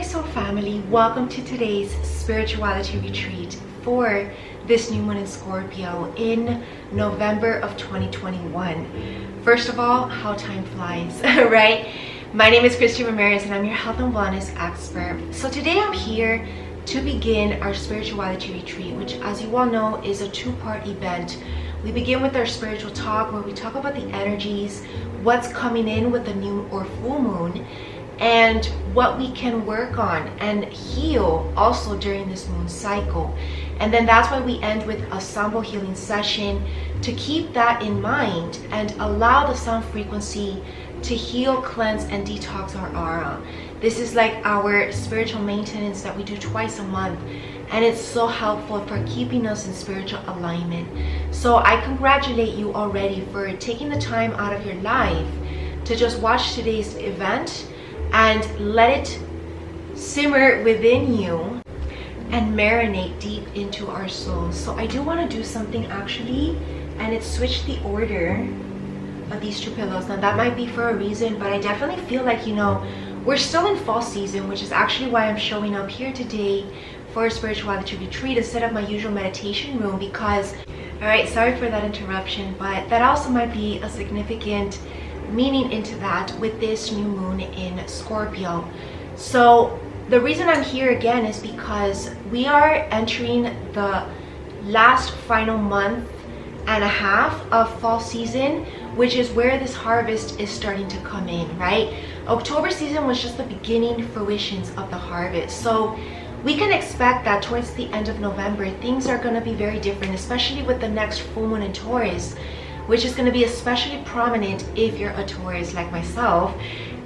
soul family, welcome to today's spirituality retreat for this new moon in Scorpio in November of 2021. First of all, how time flies, right? My name is Christie Ramirez and I'm your health and wellness expert. So today I'm here to begin our spirituality retreat, which, as you all know, is a two-part event. We begin with our spiritual talk where we talk about the energies, what's coming in with the new or full moon, and what we can work on and heal also during this moon cycle. And then that's why we end with a sound healing session to keep that in mind and allow the sound frequency to heal, cleanse, and detox our aura. This is like our spiritual maintenance that we do twice a month, and it's so helpful for keeping us in spiritual alignment. So I congratulate you already for taking the time out of your life to just watch today's event and let it simmer within you and marinate deep into our souls. So I do want to do something actually, and it's switch the order of these two pillows. Now that might be for a reason, but I definitely feel like, you know, we're still in fall season, which is actually why I'm showing up here today for a spirituality retreat instead of my usual meditation room, because, all right, sorry for that interruption, but that also might be a significant meaning into that with this new moon in Scorpio. So the reason I'm here again is because we are entering the last final month and a half of fall season, which is where this harvest is starting to come in, right? October season was just the beginning fruitions of the harvest. So we can expect that towards the end of November, things are going to be very different, especially with the next full moon in Taurus, which is going to be especially prominent if you're a Taurus like myself.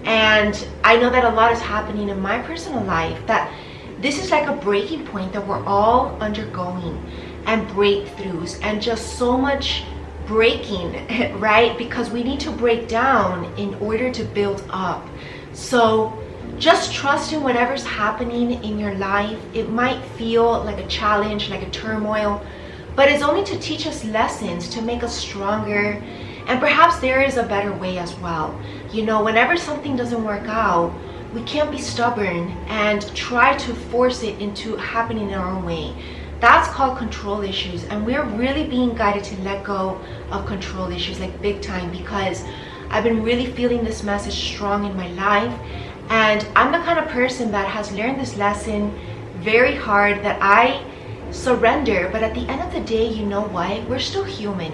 And I know that a lot is happening in my personal life, that this is like a breaking point that we're all undergoing, and breakthroughs, and just so much breaking, right? Because we need to break down in order to build up. So just trust in whatever's happening in your life. It might feel like a challenge, like a turmoil, but it's only to teach us lessons, to make us stronger. And perhaps there is a better way as well. You know, whenever something doesn't work out, we can't be stubborn and try to force it into happening in our own way. That's called control issues, and we're really being guided to let go of control issues, like big time, because I've been really feeling this message strong in my life. And I'm the kind of person that has learned this lesson very hard, that I surrender, but at the end of the day, you know what, we're still human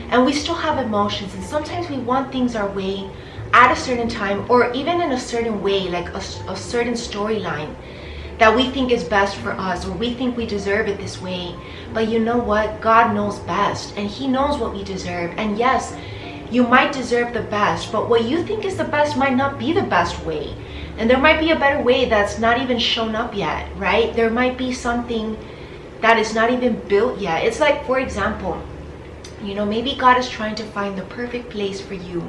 and we still have emotions, and sometimes we want things our way at a certain time, or even in a certain way, like a certain storyline that we think is best for us, or we think we deserve it this way. But you know what, God knows best, and He knows what we deserve. And yes, you might deserve the best, but what you think is the best might not be the best way, and there might be a better way that's not even shown up yet, right? There might be something that is not even built yet. It's like, for example, you know, maybe God is trying to find the perfect place for you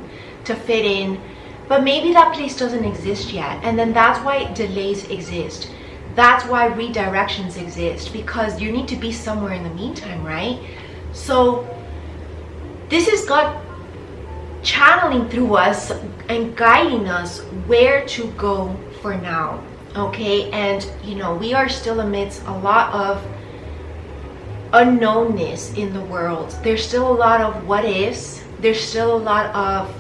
to fit in, but maybe that place doesn't exist yet, and then that's why delays exist. That's why redirections exist, because you need to be somewhere in the meantime, right? So this is God channeling through us and guiding us where to go for now, okay? And you know, we are still amidst a lot of unknownness in the world. There's still a lot of what ifs, there's still a lot of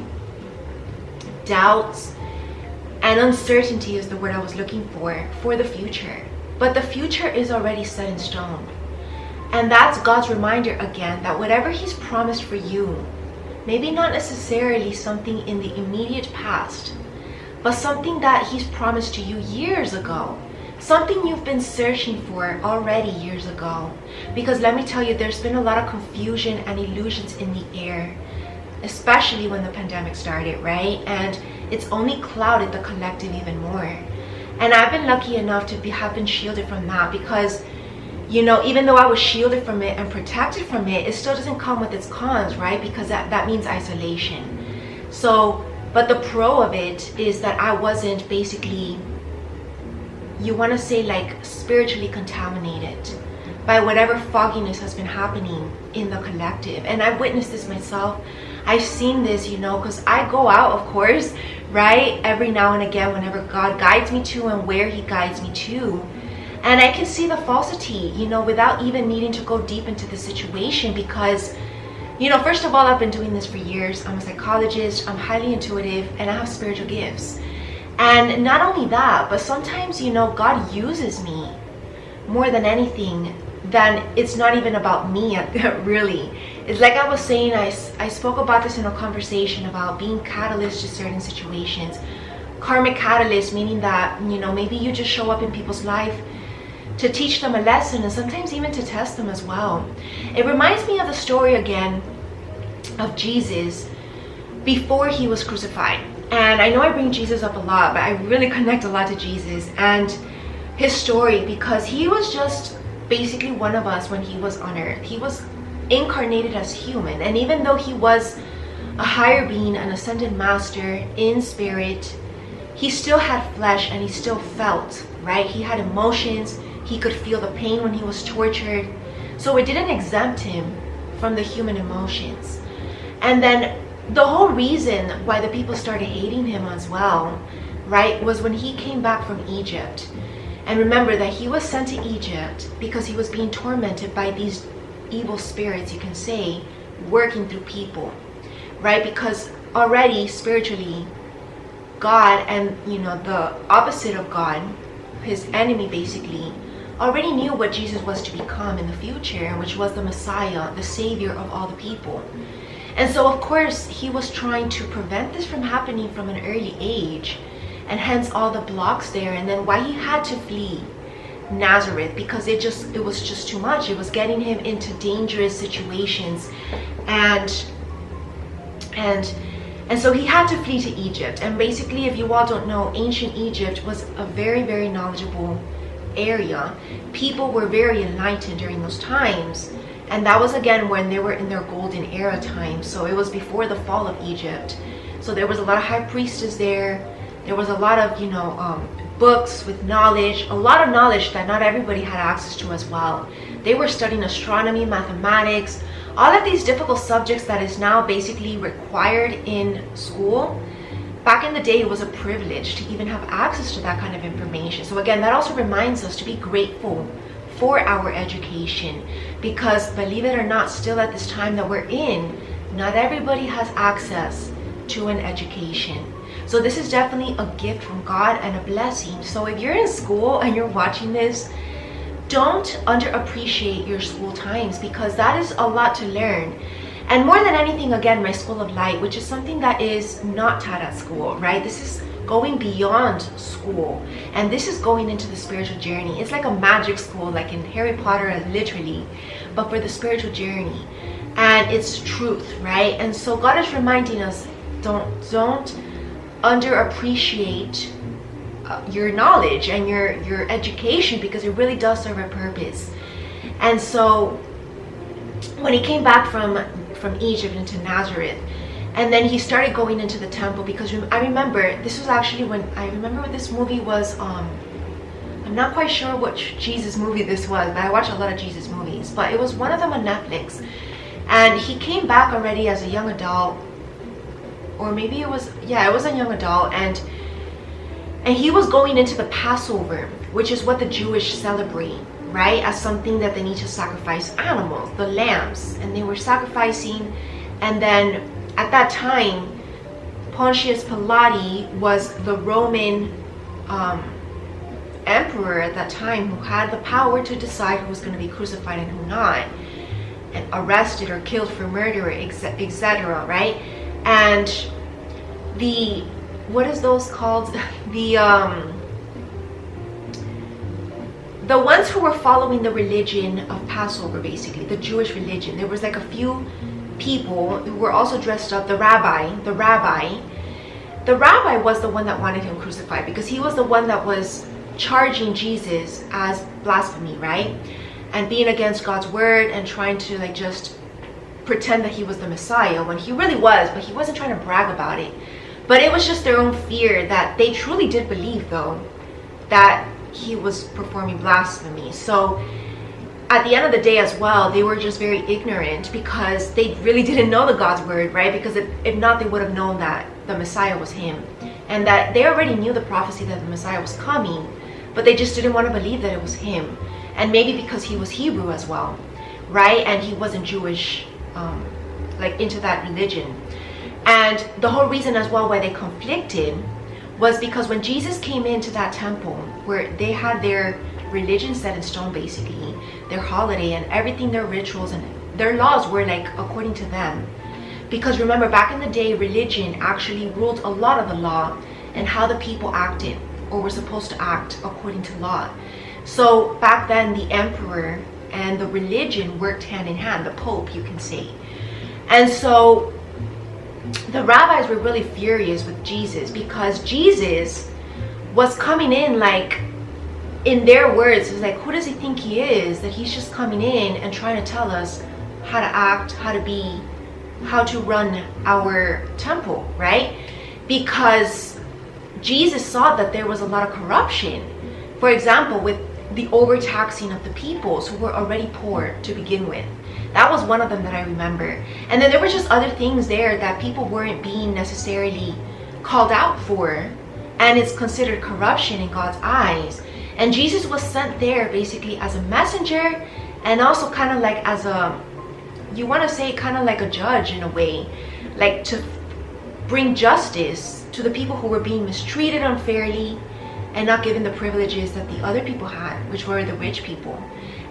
doubts, and uncertainty is the word I was looking for the future. But the future is already set in stone, and that's God's reminder again that whatever He's promised for you, maybe not necessarily something in the immediate past, but something that He's promised to you years ago, something you've been searching for already years ago. Because let me tell you, there's been a lot of confusion and illusions in the air, especially when the pandemic started, right? And it's only clouded the collective even more. And I've been lucky enough to have been shielded from that, because, you know, even though I was shielded from it and protected from it, it still doesn't come with its cons, right? Because that means isolation. So, but the pro of it is that I wasn't basically, you want to say, like spiritually contaminated by whatever fogginess has been happening in the collective. And I've witnessed this myself. I've seen this, you know, because I go out, of course, right? Every now and again, whenever God guides me to and where he guides me to. And I can see the falsity, you know, without even needing to go deep into the situation, because, you know, first of all, I've been doing this for years. I'm a psychologist, I'm highly intuitive, and I have spiritual gifts. And not only that, but sometimes, you know, God uses me more than anything. Then it's not even about me, really. It's like I was saying, I spoke about this in a conversation about being catalyst to certain situations. Karmic catalyst, meaning that, you know, maybe you just show up in people's life to teach them a lesson, and sometimes even to test them as well. It reminds me of the story again of Jesus before he was crucified. And I know I bring Jesus up a lot, but I really connect a lot to Jesus and his story, because he was just basically one of us when he was on earth. He was incarnated as human, and even though he was a higher being, an ascended master in spirit, he still had flesh and he still felt, right? He had emotions. He could feel the pain when he was tortured. So it didn't exempt him from the human emotions. And then the whole reason why the people started hating him as well, right, was when he came back from Egypt. And remember that he was sent to Egypt because he was being tormented by these evil spirits, you can say, working through people, right? Because already spiritually, God and, you know, the opposite of God, his enemy basically, already knew what Jesus was to become in the future, which was the Messiah, the Savior of all the people. And so, of course, he was trying to prevent this from happening from an early age, and hence all the blocks there. And then why he had to flee Nazareth, because it was just too much. It was getting him into dangerous situations, and so he had to flee to Egypt. And basically, if you all don't know, ancient Egypt was a very, very knowledgeable area. People were very enlightened during those times, and that was again when they were in their golden era time. So it was before the fall of Egypt. So there was a lot of high priestess there. There was a lot of, you know, books with knowledge, a lot of knowledge that not everybody had access to as well. They were studying astronomy, mathematics, all of these difficult subjects that is now basically required in school. Back in the day, it was a privilege to even have access to that kind of information. So again, that also reminds us to be grateful for our education, because believe it or not, still at this time that we're in, not everybody has access to an education. So this is definitely a gift from God and a blessing. So if you're in school and you're watching this, don't underappreciate your school times, because that is a lot to learn. And more than anything, again, my school of light, which is something that is not taught at school, right? This is going beyond school, and this is going into the spiritual journey. It's like a magic school, like in Harry Potter, literally, but for the spiritual journey. And it's truth, right? And so God is reminding us, don't underappreciate your knowledge and your education, because it really does serve a purpose. And so when he came back from Egypt into Nazareth, and then he started going into the temple, because I remember this was actually when I remember what this movie was. I'm not quite sure which Jesus movie this was, but I watch a lot of Jesus movies, but it was one of them on Netflix. And he came back already as a young adult, or maybe it was a young adult, and he was going into the Passover, which is what the Jewish celebrate, right? As something that they need to sacrifice animals, the lambs, and they were sacrificing. And then at that time, Pontius Pilate was the Roman emperor at that time, who had the power to decide who was going to be crucified and who not, and arrested or killed for murder, etc., right? And what is those called? The ones who were following the religion of Passover, basically, the Jewish religion, there was like a few people who were also dressed up. The rabbi was the one that wanted him crucified, because he was the one that was charging Jesus as blasphemy, right? And being against God's word and trying to like just pretend that he was the Messiah when he really was, but he wasn't trying to brag about it. But it was just their own fear that they truly did believe, though, that he was performing blasphemy. So at the end of the day as well, they were just very ignorant, because they really didn't know the God's word, right? Because if not, they would have known that the Messiah was him. and that they already knew the prophecy that the Messiah was coming, but they just didn't want to believe that it was him. And maybe because he was Hebrew as well, right? And he wasn't Jewish, like into that religion. And the whole reason as well why they conflicted was because when Jesus came into that temple where they had their religion set in stone, basically, their holiday and everything, their rituals and their laws were like according to them. Because remember, back in the day, religion actually ruled a lot of the law and how the people acted or were supposed to act according to law. So back then, the emperor and the religion worked hand in hand, the Pope, you can say. And so the rabbis were really furious with Jesus because Jesus was coming in, like, in their words, it was like, who does he think he is, that he's just coming in and trying to tell us how to act, how to be, how to run our temple, right? Because Jesus saw that there was a lot of corruption. For example, with the overtaxing of the peoples who were already poor to begin with. That was one of them that I remember. And then there were just other things there that people weren't being necessarily called out for, and it's considered corruption in God's eyes. And Jesus was sent there basically as a messenger, and also kind of like as a, you want to say kind of like a judge in a way, like to bring justice to the people who were being mistreated unfairly and not given the privileges that the other people had, which were the rich people.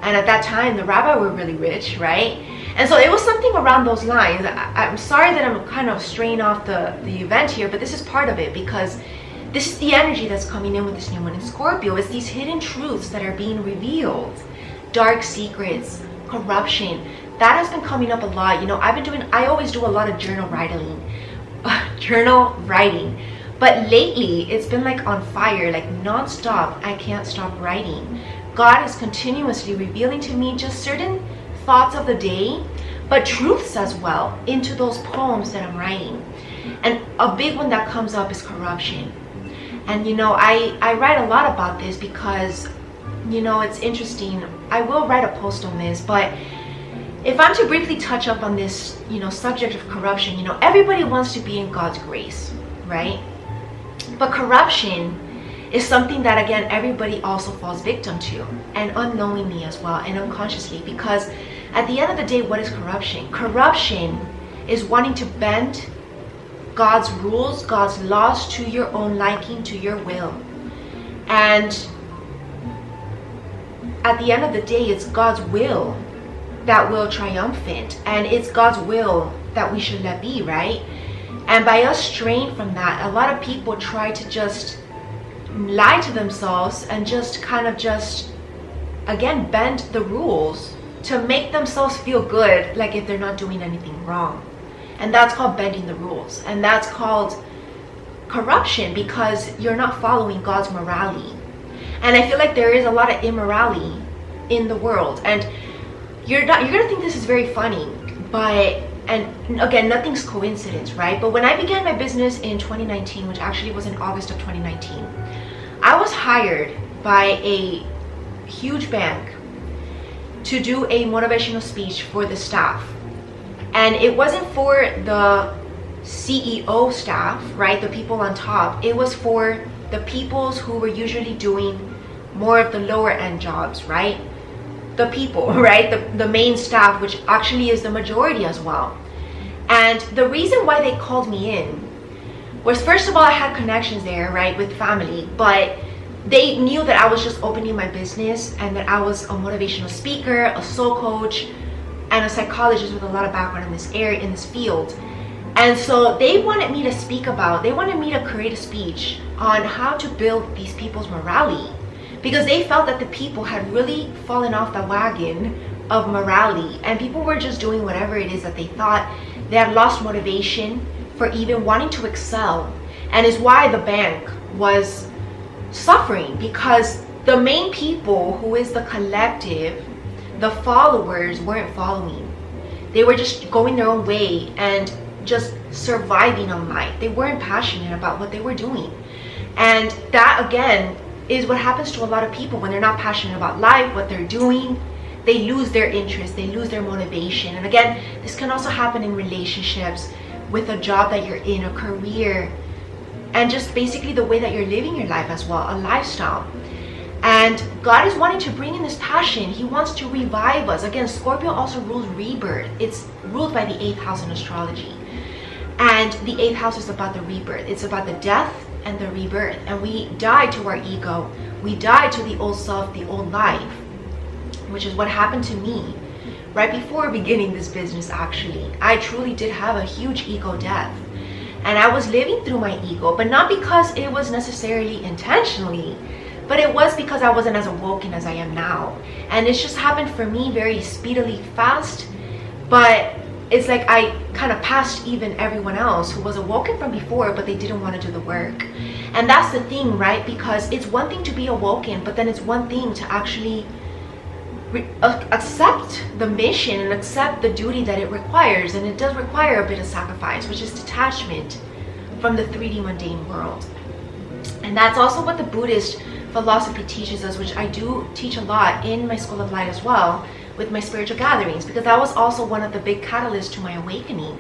And at that time, the rabbi were really rich, right? And so it was something around those lines. I'm sorry that I'm kind of straying off the event here, but this is part of it, because this is the energy that's coming in with this new moon in Scorpio. It's these hidden truths that are being revealed, dark secrets, corruption. That has been coming up a lot. You know, I always do a lot of journal writing. But lately, it's been like on fire, like non-stop. I can't stop writing. God is continuously revealing to me just certain thoughts of the day, but truths as well into those poems that I'm writing. And a big one that comes up is corruption. And you know, I write a lot about this because, you know, it's interesting. I will write a post on this, but if I'm to briefly touch up on this, you know, subject of corruption, you know, everybody wants to be in God's grace, right? But corruption is something that, again, everybody also falls victim to, and unknowingly as well, and unconsciously, because at the end of the day, what is corruption? Corruption is wanting to bend God's rules, God's laws to your own liking, to your will. And at the end of the day, it's God's will that will triumphant, and it's God's will that we should let be, right? And by us straying from that, a lot of people try to just lie to themselves and just kind of just, again, bend the rules to make themselves feel good, like if they're not doing anything wrong. And that's called bending the rules. And that's called corruption, because you're not following God's morality. And I feel like there is a lot of immorality in the world. And you're gonna think this is very funny, but, and again, nothing's coincidence, right? But when I began my business in 2019, which actually was in August of 2019, I was hired by a huge bank to do a motivational speech for the staff. And it wasn't for the CEO staff, right? The people on top. It was for the peoples who were usually doing more of the lower end jobs, right? The people, right? The main staff, which actually is the majority as well. And the reason why they called me in was, first of all, I had connections there, right, with family, but they knew that I was just opening my business and that I was a motivational speaker, a soul coach, and a psychologist with a lot of background in this area, in this field. And so they wanted me to create a speech on how to build these people's morality, because they felt that the people had really fallen off the wagon of morality, and people were just doing whatever it is that they thought. They had lost motivation for even wanting to excel, and is why the bank was suffering, because the main people, who is the collective, the followers, weren't following. They were just going their own way and just surviving on life. They weren't passionate about what they were doing. And that, again, is what happens to a lot of people when they're not passionate about life, what they're doing. They lose their interest, they lose their motivation. And again, this can also happen in relationships, with a job that you're in, a career, and just basically the way that you're living your life as well, a lifestyle. And God is wanting to bring in this passion. He wants to revive us. Again, Scorpio also rules rebirth. It's ruled by the 8th house in astrology. And the 8th house is about the rebirth. It's about the death and the rebirth. And we die to our ego. We die to the old self, the old life, which is what happened to me right before beginning this business, actually. I truly did have a huge ego death. And I was living through my ego, but not because it was necessarily intentionally, but it was because I wasn't as awoken as I am now. And it's just happened for me very speedily, fast. But it's like I kind of passed even everyone else who was awoken from before, but they didn't want to do the work. And that's the thing, right? Because it's one thing to be awoken, but then it's one thing to actually accept the mission and accept the duty that it requires. And it does require a bit of sacrifice, which is detachment from the 3D mundane world. And that's also what the Buddhist philosophy teaches us, which I do teach a lot in my School of Light as well, with my spiritual gatherings, because that was also one of the big catalysts to my awakening,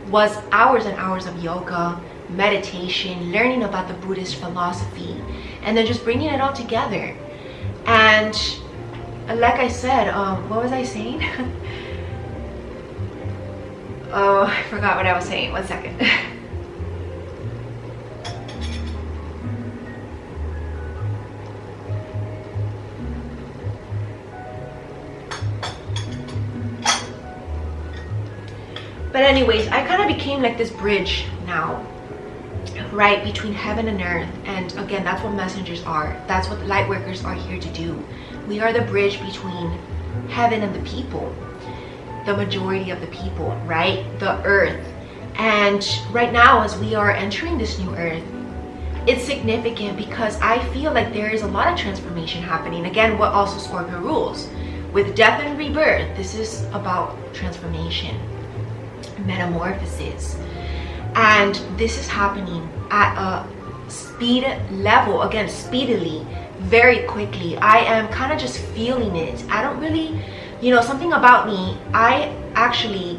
was hours and hours of yoga, meditation, learning about the Buddhist philosophy, and then just bringing it all together. And like I said, what was I saying? Oh, I forgot what I was saying. 1 second. But anyways, I kind of became like this bridge now, right, between heaven and earth. And again, that's what messengers are. That's what the light workers are here to do. We are the bridge between heaven and the people, the majority of the people, right, the earth. And right now, as we are entering this new earth, it's significant because I feel like there is a lot of transformation happening. Again, what also Scorpio rules. With death and rebirth, this is about transformation, metamorphosis. And this is happening at a speed level, again, speedily, very quickly. I am kind of just feeling it. I don't really, something about me, I actually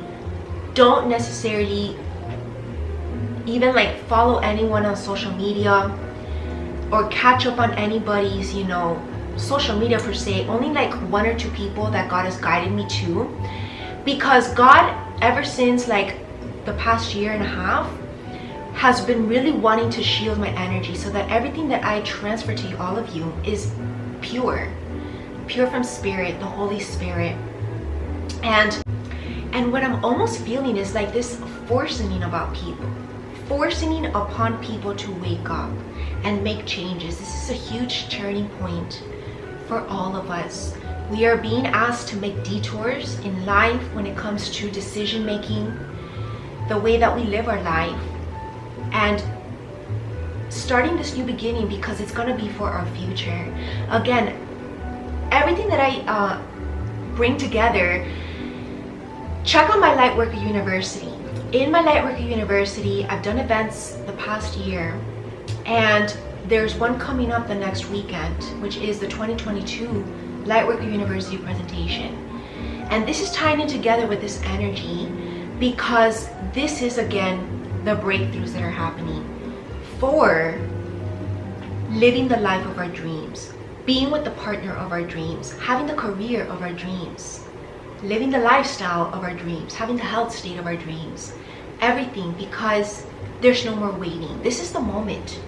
don't necessarily even like follow anyone on social media or catch up on anybody's, social media per se. Only like 1 or 2 people that God has guided me to, because God, ever since like the past 1.5 years, has been really wanting to shield my energy so that everything that I transfer to all of you is pure from spirit, the Holy Spirit. And what I'm almost feeling is like this forcing upon people to wake up and make changes. This is a huge turning point for all of us. We are being asked to make detours in life when it comes to decision making, the way that we live our life, and starting this new beginning, because it's going to be for our future. Again, everything that I bring together, check out my Lightworker University. In my Lightworker University, I've done events the past year, and there's one coming up the next weekend, which is the 2022 Lightworker University presentation. And this is tying in together with this energy, because this is, again, the breakthroughs that are happening for living the life of our dreams, being with the partner of our dreams, having the career of our dreams, living the lifestyle of our dreams, having the health state of our dreams, everything, because there's no more waiting. This is the moment.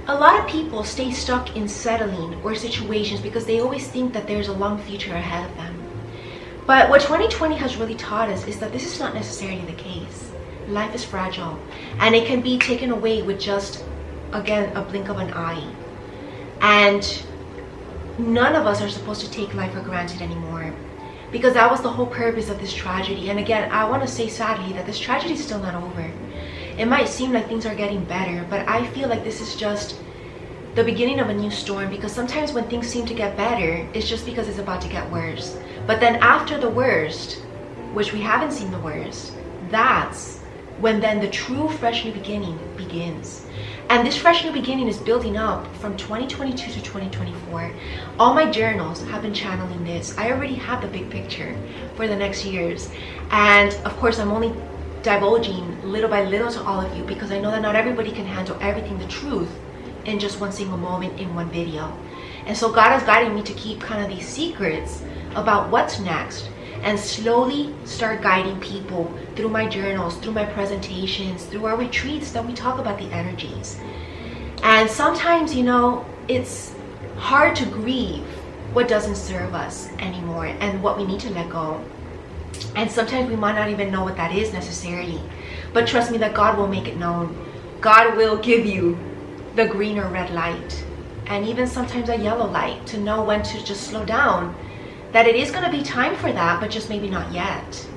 A lot of people stay stuck in settling or situations because they always think that there's a long future ahead of them. But what 2020 has really taught us is that this is not necessarily the case. Life is fragile, and it can be taken away with just, again, a blink of an eye. And none of us are supposed to take life for granted anymore, because that was the whole purpose of this tragedy. And again, I want to say sadly that this tragedy is still not over. It might seem like things are getting better, but I feel like this is just the beginning of a new storm, because sometimes when things seem to get better, it's just because it's about to get worse. But then after the worst, which we haven't seen the worst, that's when then the true fresh new beginning begins. And this fresh new beginning is building up from 2022 to 2024. All my journals have been channeling this. I already have the big picture for the next years. And of course, I'm only divulging little by little to all of you, because I know that not everybody can handle everything, the truth, in just one single moment in one video. And so God has guided me to keep kind of these secrets about what's next, and slowly start guiding people through my journals, through my presentations, through our retreats that we talk about the energies. And sometimes, you know, it's hard to grieve what doesn't serve us anymore and what we need to let go. And sometimes we might not even know what that is necessarily. But trust me that God will make it known. God will give you the green or red light, and even sometimes a yellow light, to know when to just slow down. That it is going to be time for that, but just maybe not yet.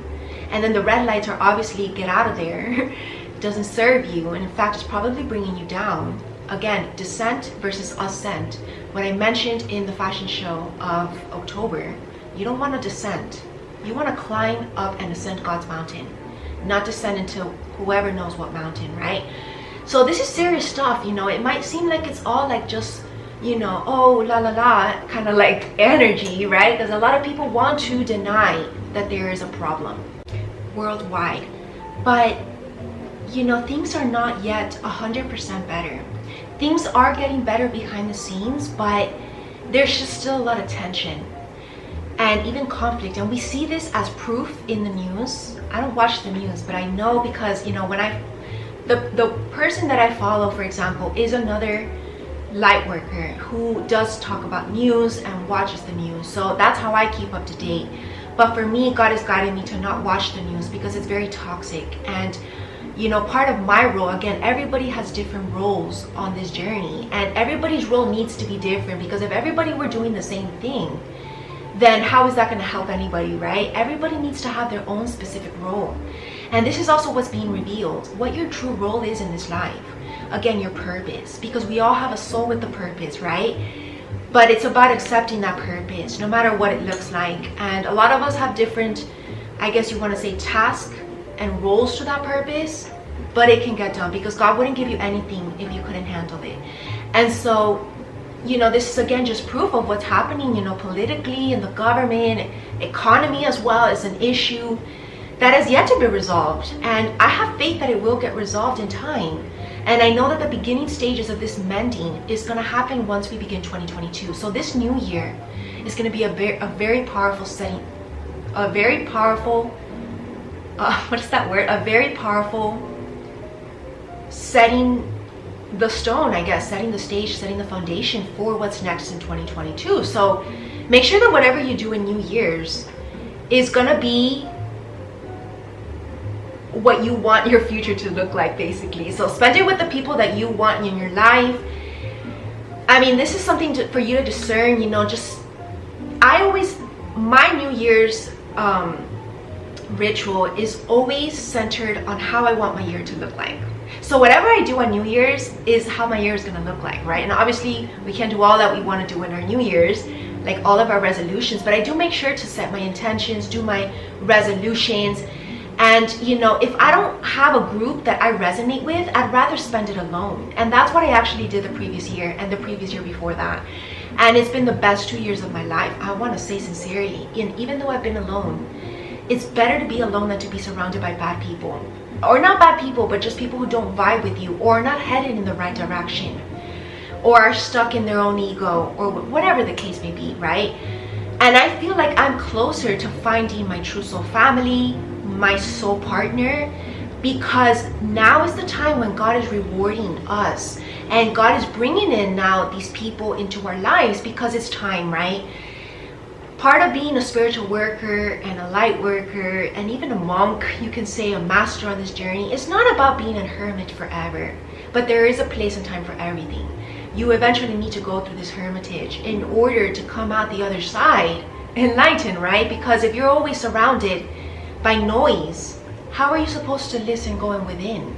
And then the red lights are obviously get out of there. It doesn't serve you, and in fact it's probably bringing you down. Again, descent versus ascent. What I mentioned in the fashion show of October, you don't want to descend. You want to climb up and ascend God's mountain, not descend into whoever knows what mountain, right? So this is serious stuff, you know. It might seem like it's all like just, you know, oh, la la la, kind of like energy, right? Because a lot of people want to deny that there is a problem worldwide. But, you know, things are not yet 100% better. Things are getting better behind the scenes, but there's just still a lot of tension and even conflict. And we see this as proof in the news. I don't watch the news, but I know, because, you know, when the person that I follow, for example, is another light worker who does talk about news and watches the news. So that's how I keep up to date. But for me, God has guided me to not watch the news because it's very toxic. And, you know, part of my role, again, everybody has different roles on this journey, and everybody's role needs to be different, because if everybody were doing the same thing, then how is that going to help anybody, right? Everybody needs to have their own specific role. And this is also what's being revealed, what your true role is in this life. Again, your purpose, because we all have a soul with a purpose, right? But it's about accepting that purpose, no matter what it looks like. And a lot of us have different, I guess you want to say, tasks and roles to that purpose, but it can get done, because God wouldn't give you anything if you couldn't handle it. And so, you know, this is again just proof of what's happening, you know, politically, in the government, economy as well, is an issue that has yet to be resolved. And I have faith that it will get resolved in time. And I know that the beginning stages of this mending is going to happen once we begin 2022. So this new year is going to be a very powerful setting, a very powerful, what is that word? A very powerful setting the stone, I guess, setting the stage, setting the foundation for what's next in 2022. So make sure that whatever you do in New Year's is going to be what you want your future to look like, basically. So spend it with the people that you want in your life. I mean, this is something for you to discern, you know. Just, my New Year's ritual is always centered on how I want my year to look like. So whatever I do on New Year's is how my year is going to look like, right? And obviously we can't do all that we want to do in our New Year's, like all of our resolutions, but I do make sure to set my intentions, do my resolutions. And, you know, if I don't have a group that I resonate with, I'd rather spend it alone. And that's what I actually did the previous year and the previous year before that. And it's been the best 2 years of my life, I want to say sincerely. And even though I've been alone, it's better to be alone than to be surrounded by bad people. Or not bad people, but just people who don't vibe with you, or are not headed in the right direction, or are stuck in their own ego, or whatever the case may be, right? And I feel like I'm closer to finding my true soul family, my soul partner, because now is the time when God is rewarding us, and God is bringing in now these people into our lives, because it's time, right? Part of being a spiritual worker and a light worker and even a monk, you can say a master on this journey, it's not about being a hermit forever, but there is a place and time for everything. You eventually need to go through this hermitage in order to come out the other side enlightened, right? Because if you're always surrounded by noise, how are you supposed to listen going within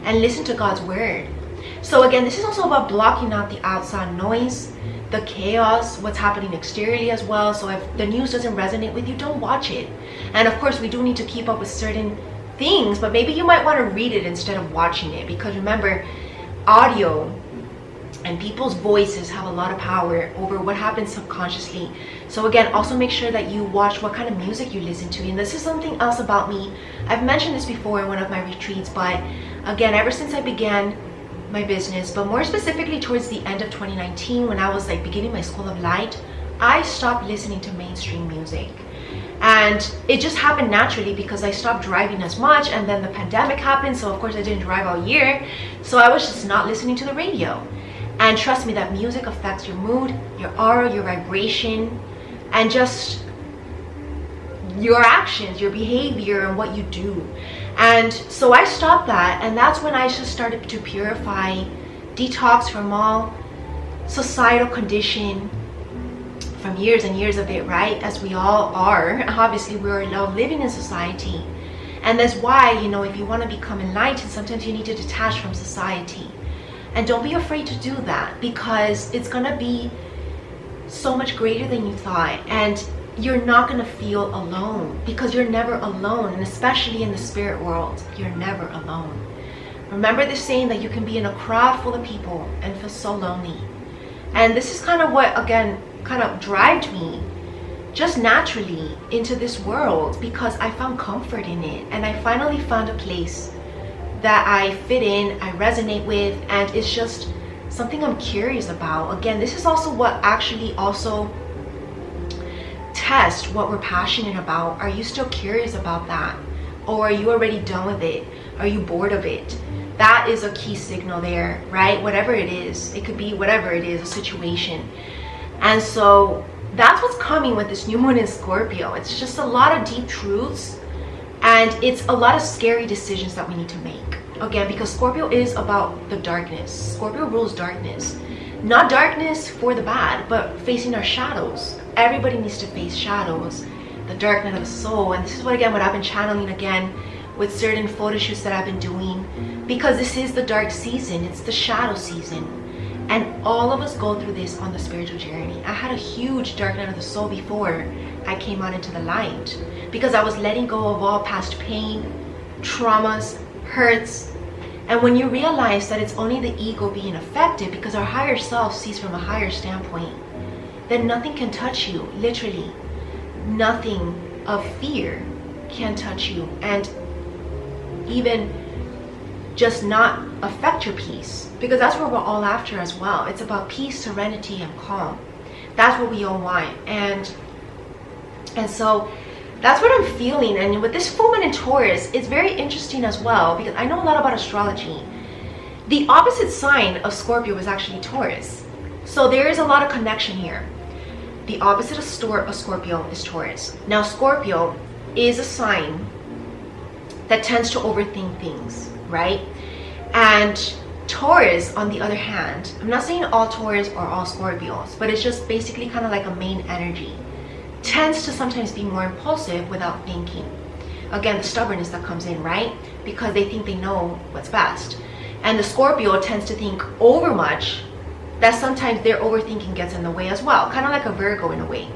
and listen to God's word? So again, this is also about blocking out the outside noise, the chaos, what's happening exteriorly as well. So if the news doesn't resonate with you, don't watch it. And of course, we do need to keep up with certain things, but maybe you might want to read it instead of watching it, because remember, audio And people's voices have a lot of power over what happens subconsciously. So again, also make sure that you watch what kind of music you listen to. And this is something else about me. I've mentioned this before in one of my retreats, but again, ever since I began my business, but more specifically towards the end of 2019, when I was like beginning my school of light, I stopped listening to mainstream music. And it just happened naturally because I stopped driving as much, and then the pandemic happened, so of course I didn't drive all year, so I was just not listening to the radio. And trust me, that music affects your mood, your aura, your vibration, and just your actions, your behavior, and what you do. And so I stopped that, and that's when I just started to purify, detox from all societal condition, from years and years of it, right? As we all are. Obviously, we're now living in society. And that's why, you know, if you want to become enlightened, sometimes you need to detach from society. And don't be afraid to do that, because it's going to be so much greater than you thought. And you're not going to feel alone, because you're never alone. And especially in the spirit world, you're never alone. Remember this saying that you can be in a crowd full of people and feel so lonely. And this is kind of what, again, kind of drove me just naturally into this world, because I found comfort in it. And I finally found a place that I fit in, I resonate with, and it's just something I'm curious about. Again, this is also what actually also tests what we're passionate about. Are you still curious about that? Or are you already done with it? Are you bored of it? That is a key signal there, right? Whatever it is, it could be whatever it is, a situation. And so that's what's coming with this new moon in Scorpio. It's just a lot of deep truths, and it's a lot of scary decisions that we need to make. Again, because Scorpio is about the darkness. Scorpio rules darkness. Not darkness for the bad, but facing our shadows. Everybody needs to face shadows, the dark night of the soul. And this is what, again, what I've been channeling again with certain photo shoots that I've been doing, because this is the dark season. It's the shadow season. And all of us go through this on the spiritual journey. I had a huge dark night of the soul before I came out into the light, because I was letting go of all past pain, traumas, hurts. And when you realize that it's only the ego being affected, because our higher self sees from a higher standpoint, then nothing can touch you. Literally nothing of fear can touch you, and even just not affect your peace, because that's what we're all after as well. It's about peace, serenity, and calm. That's what we all want. And so that's what I'm feeling. And with this full moon in Taurus, it's very interesting as well, because I know a lot about astrology. The opposite sign of Scorpio is actually Taurus, so there is a lot of connection here. The opposite of Scorpio is Taurus. Now Scorpio is a sign that tends to overthink things, right? And Taurus, on the other hand, I'm not saying all Taurus or all Scorpios, but it's just basically kind of like a main energy, tends to sometimes be more impulsive without thinking. Again, the stubbornness that comes in, right? Because they think they know what's best. And the Scorpio tends to think over much, that sometimes their overthinking gets in the way as well, kind of like a Virgo in a way.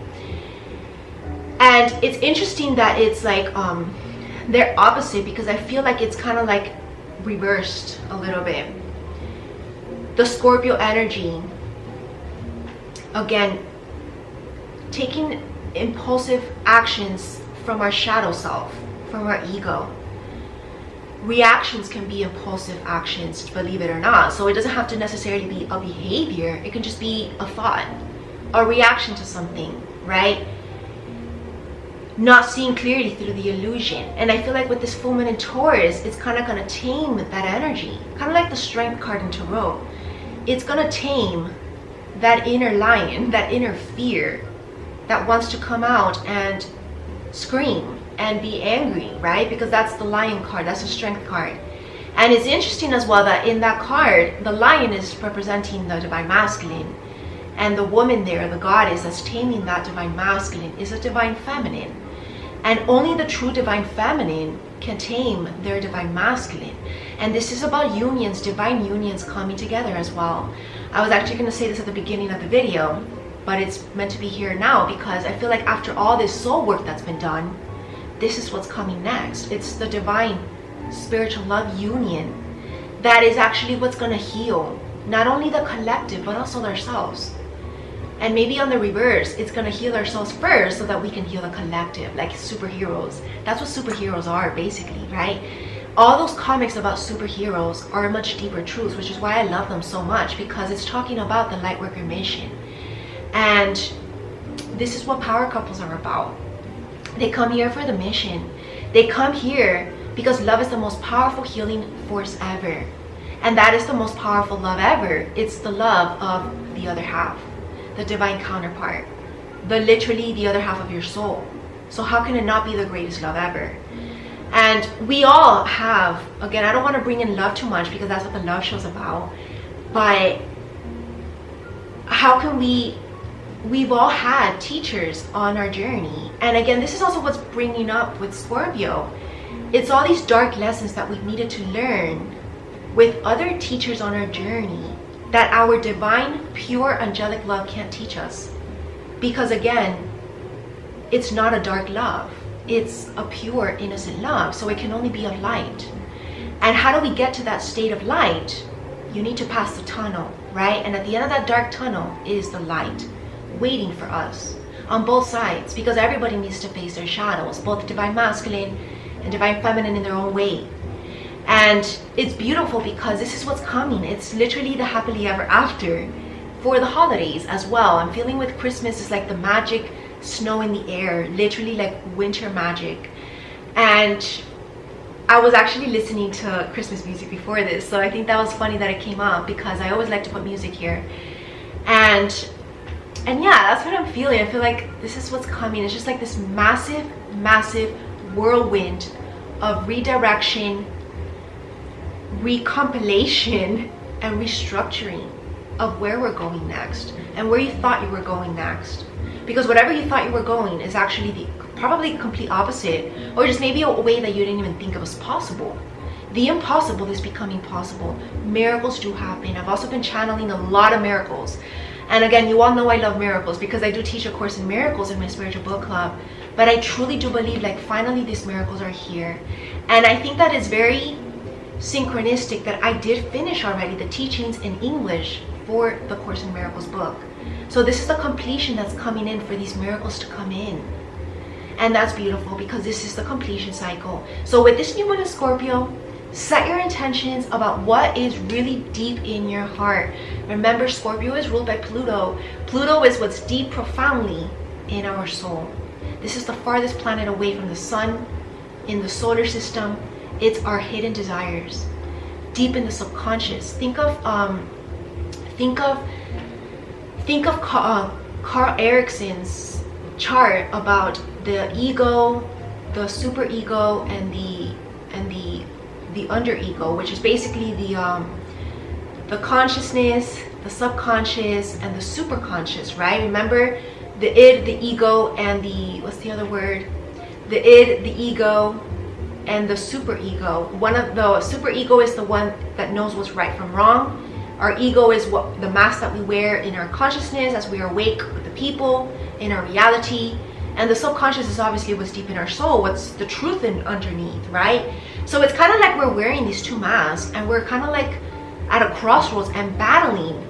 And it's interesting that it's like they're opposite, because I feel like it's kind of like reversed a little bit. The Scorpio energy, again, taking impulsive actions from our shadow self, from our ego. Reactions can be impulsive actions, believe it or not. So it doesn't have to necessarily be a behavior. It can just be a thought, a reaction to something, right? Not seeing clearly through the illusion. And I feel like with this full moon in Taurus, it's kind of going to tame that energy, kind of like the Strength card in Tarot. It's going to tame that inner lion, that inner fear that wants to come out and scream and be angry, right? Because that's the Lion card, that's the Strength card. And it's interesting as well that in that card, the lion is representing the divine masculine, and the woman there, the goddess that's taming that divine masculine, is a divine feminine. And only the true divine feminine can tame their divine masculine. And this is about unions, divine unions coming together as well. I was actually going to say this at the beginning of the video, but it's meant to be here now, because I feel like after all this soul work that's been done, this is what's coming next. It's the divine spiritual love union that is actually what's going to heal not only the collective, but also ourselves. And maybe on the reverse, it's going to heal ourselves first so that we can heal the collective, like superheroes. That's what superheroes are, basically, right? All those comics about superheroes are much deeper truths, which is why I love them so much, because it's talking about the Lightworker mission. And this is what power couples are about. They come here for the mission. They come here because love is the most powerful healing force ever. And that is the most powerful love ever. It's the love of the other half, the divine counterpart, literally the other half of your soul. So how can it not be the greatest love ever? And we all have, again, I don't want to bring in love too much because that's what the love show's about, but how can we've all had teachers on our journey. And again, this is also what's bringing up with Scorpio. It's all these dark lessons that we've needed to learn with other teachers on our journey that our divine, pure, angelic love can't teach us. Because again, it's not a dark love. It's a pure, innocent love. So it can only be of light. And how do we get to that state of light? You need to pass the tunnel, right? And at the end of that dark tunnel is the light waiting for us on both sides, because everybody needs to face their shadows, both divine masculine and divine feminine in their own way. And it's beautiful because this is what's coming. It's literally the happily ever after for the holidays as well. I'm feeling with Christmas is like the magic snow in the air, literally like winter magic. And I was actually listening to Christmas music before this, so I think that was funny that it came up because I always like to put music here. And yeah, that's what I'm feeling. I feel like this is what's coming. It's just like this massive, massive whirlwind of redirection, recompilation, and restructuring of where we're going next and where you thought you were going next. Because whatever you thought you were going is actually probably the complete opposite, or just maybe a way that you didn't even think it was possible. The impossible is becoming possible. Miracles do happen. I've also been channeling a lot of miracles. And again, you all know I love miracles because I do teach a course in miracles in my spiritual book club. But I truly do believe like finally these miracles are here. And I think that it's very synchronistic that I did finish already the teachings in English for the Course in Miracles book. So this is the completion that's coming in for these miracles to come in. And that's beautiful because this is the completion cycle. So with this new moon in Scorpio, set your intentions about what is really deep in your heart. Remember, Scorpio is ruled by Pluto. Pluto is what's deep profoundly in our soul. This is the farthest planet away from the sun in the solar system. It's our hidden desires, deep in the subconscious. Think of Carl Erickson's chart about the ego, the super ego, and the under ego, which is basically the consciousness, the subconscious, and the super conscious, right? Remember the id, the ego, and the, what's the other word? The id, the ego, and the super ego. One of the super ego is the one that knows what's right from wrong. Our ego is what the mask that we wear in our consciousness as we are awake with the people in our reality. And the subconscious is obviously what's deep in our soul, what's the truth underneath, right? So it's kind of like we're wearing these two masks and we're kind of like at a crossroads and battling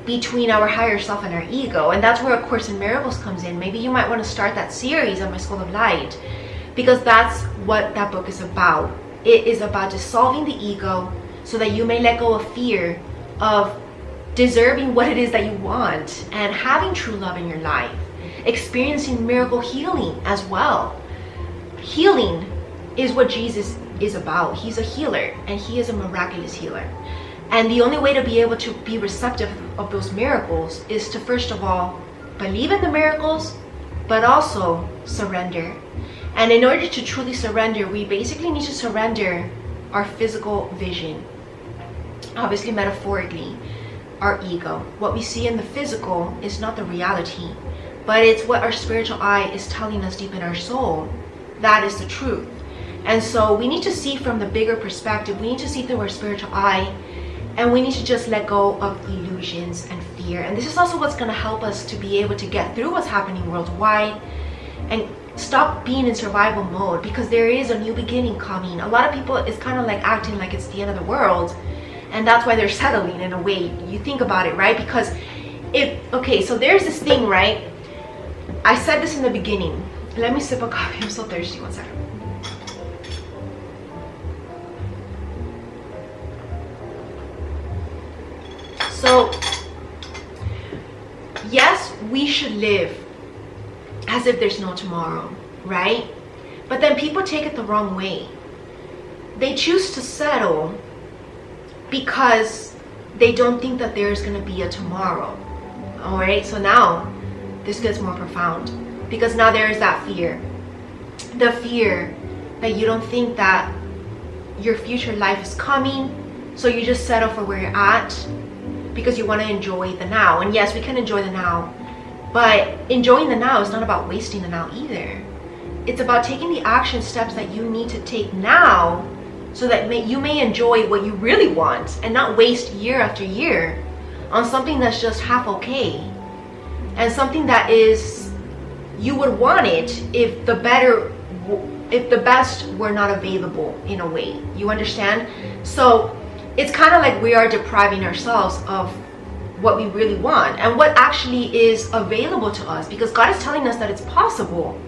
between our higher self and our ego. And that's where A Course in Miracles comes in. Maybe you might want to start that series on My School of Light, because that's what that book is about. It is about dissolving the ego so that you may let go of fear of deserving what it is that you want and having true love in your life, experiencing miracle healing as well. Healing is what Jesus is about. He's a healer and he is a miraculous healer. And the only way to be able to be receptive of those miracles is to first of all believe in the miracles, but also surrender. And in order to truly surrender, we basically need to surrender our physical vision. Obviously, metaphorically, our ego. What we see in the physical is not the reality, but it's what our spiritual eye is telling us deep in our soul. That is the truth. And so we need to see from the bigger perspective. We need to see through our spiritual eye, and we need to just let go of illusions and fear. And this is also what's going to help us to be able to get through what's happening worldwide and stop being in survival mode, because there is a new beginning coming. A lot of people is kind of like acting like it's the end of the world, And that's why they're settling in a way. You think about it, right? Because okay, so there's this thing, right? I said this in the beginning. Let me sip a coffee. I'm so thirsty. One second. So, yes, we should live as if there's no tomorrow, right? But then people take it the wrong way. They choose to settle because they don't think that there's going to be a tomorrow. All right, so now this gets more profound, because now there is that fear. The fear that you don't think that your future life is coming, so you just settle for where you're at because you want to enjoy the now. And yes, we can enjoy the now, but enjoying the now is not about wasting the now either. It's about taking the action steps that you need to take now so that you may enjoy what you really want and not waste year after year on something that's just half okay, and something that is, you would want it if the best were not available, in a way. You understand? So it's kind of like we are depriving ourselves of what we really want and what actually is available to us, because God is telling us that it's possible,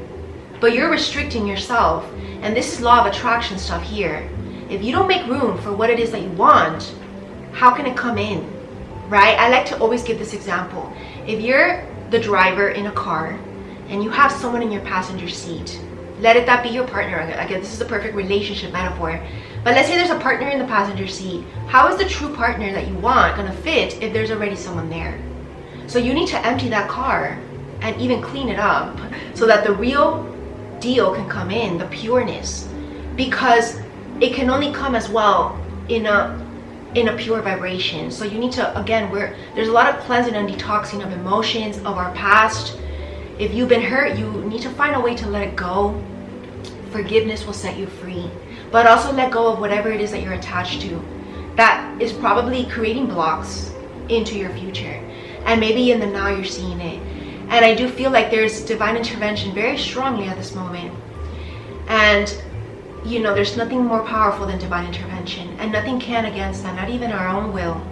but you're restricting yourself. And this is law of attraction stuff here. If you don't make room for what it is that you want, how can it come in, right? I like to always give this example. If you're the driver in a car and you have someone in your passenger seat, let that be your partner. Again, this is the perfect relationship metaphor. But let's say there's a partner in the passenger seat. How is the true partner that you want going to fit if there's already someone there? So you need to empty that car and even clean it up so that the real deal can come in, the pureness, because it can only come as well in a pure vibration. So you need to, again, there's a lot of cleansing and detoxing of emotions of our past. If you've been hurt, you need to find a way to let it go. Forgiveness will set you free, but also let go of whatever it is that you're attached to that is probably creating blocks into your future. And maybe in the now you're seeing it. And I do feel like there's divine intervention very strongly at this moment. And you know, there's nothing more powerful than divine intervention, and nothing can against that, not even our own will.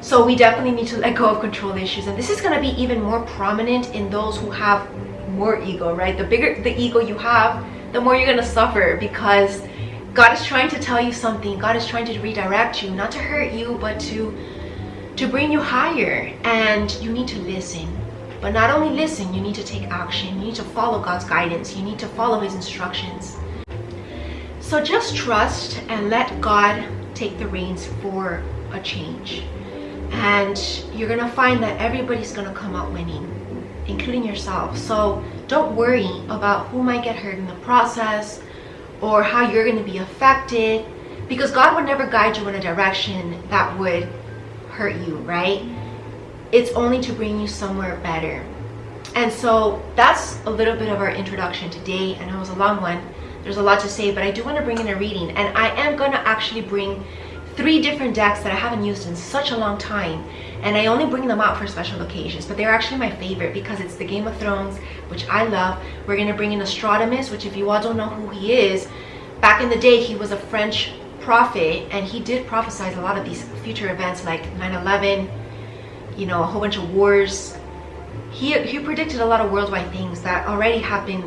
So we definitely need to let go of control issues. And this is going to be even more prominent in those who have more ego, right? The bigger the ego you have, the more you're going to suffer, because God is trying to tell you something. God is trying to redirect you, not to hurt you, but to bring you higher. And you need to listen. But not only listen, you need to take action. You need to follow God's guidance. You need to follow His instructions. So just trust and let God take the reins for a change. And you're going to find that everybody's going to come out winning, including yourself. So don't worry about who might get hurt in the process or how you're going to be affected, because God would never guide you in a direction that would hurt you, right? It's only to bring you somewhere better. And so that's a little bit of our introduction today. I know it was a long one. There's a lot to say, but I do want to bring in a reading, and I am going to actually bring 3 different decks that I haven't used in such a long time, and I only bring them out for special occasions, but they're actually my favorite because it's the Game of Thrones, which I love. We're going to bring in Astronomus, which if you all don't know who he is, back in the day he was a French prophet, and he did prophesize a lot of these future events like 9/11, you know, a whole bunch of wars. He predicted a lot of worldwide things that already have been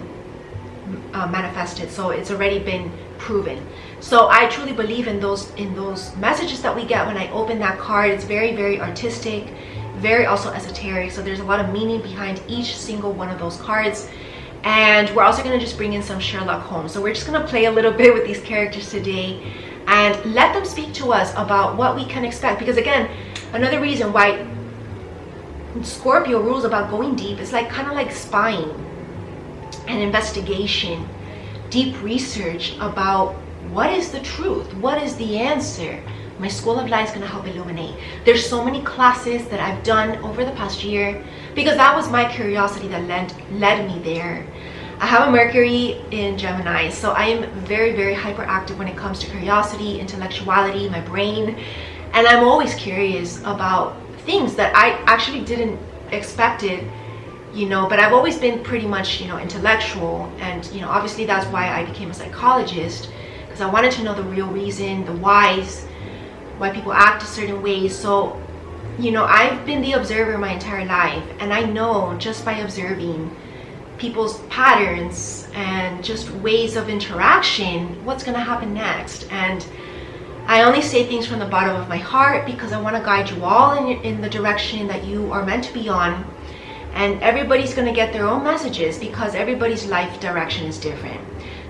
manifested, so it's already been proven. So I truly believe in those messages that we get when I open that card. It's very, very artistic, very also esoteric, so there's a lot of meaning behind each single one of those cards. And we're also going to just bring in some Sherlock Holmes, so we're just going to play a little bit with these characters today and let them speak to us about what we can expect. Because again, another reason why Scorpio rules about going deep is like kind of like spying and investigation, deep research about what is the truth, what is the answer. My School of Light is going to help illuminate. There's so many classes that I've done over the past year because that was my curiosity that led me there. I have a Mercury in Gemini, so I am very, very hyperactive when it comes to curiosity, intellectuality, my brain, and I'm always curious about things that I actually didn't expect it, you know, but I've always been pretty much, you know, intellectual, and, you know, obviously that's why I became a psychologist, because I wanted to know the real reason, the whys, why people act a certain way. So, you know, I've been the observer my entire life, and I know just by observing people's patterns and just ways of interaction what's going to happen next. And I only say things from the bottom of my heart because I want to guide you all in the direction that you are meant to be on. And everybody's going to get their own messages because everybody's life direction is different.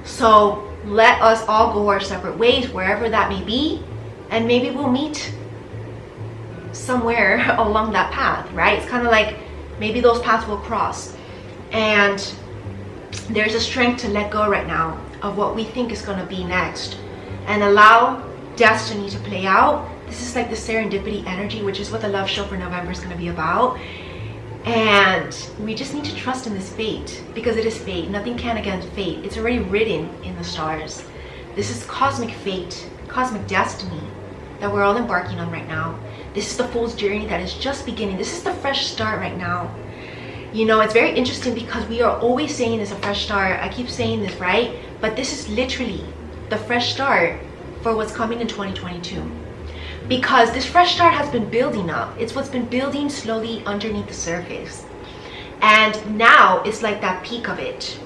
So let us all go our separate ways, wherever that may be, and maybe we'll meet somewhere along that path, right? It's kind of like maybe those paths will cross. And there's a strength to let go right now of what we think is going to be next and allow destiny to play out. This is like the serendipity energy, which is what the love show for November is going to be about. And we just need to trust in this fate, because it is fate. Nothing can against fate. It's already written in the stars. This is cosmic fate, cosmic destiny that we're all embarking on right now. This is the fool's journey that is just beginning. This is the fresh start right now. You know, it's very interesting because we are always saying it's a fresh start. I keep saying this, right? But this is literally the fresh start for what's coming in 2022. Because this fresh start has been building up. It's what's been building slowly underneath the surface. And now it's like that peak of it.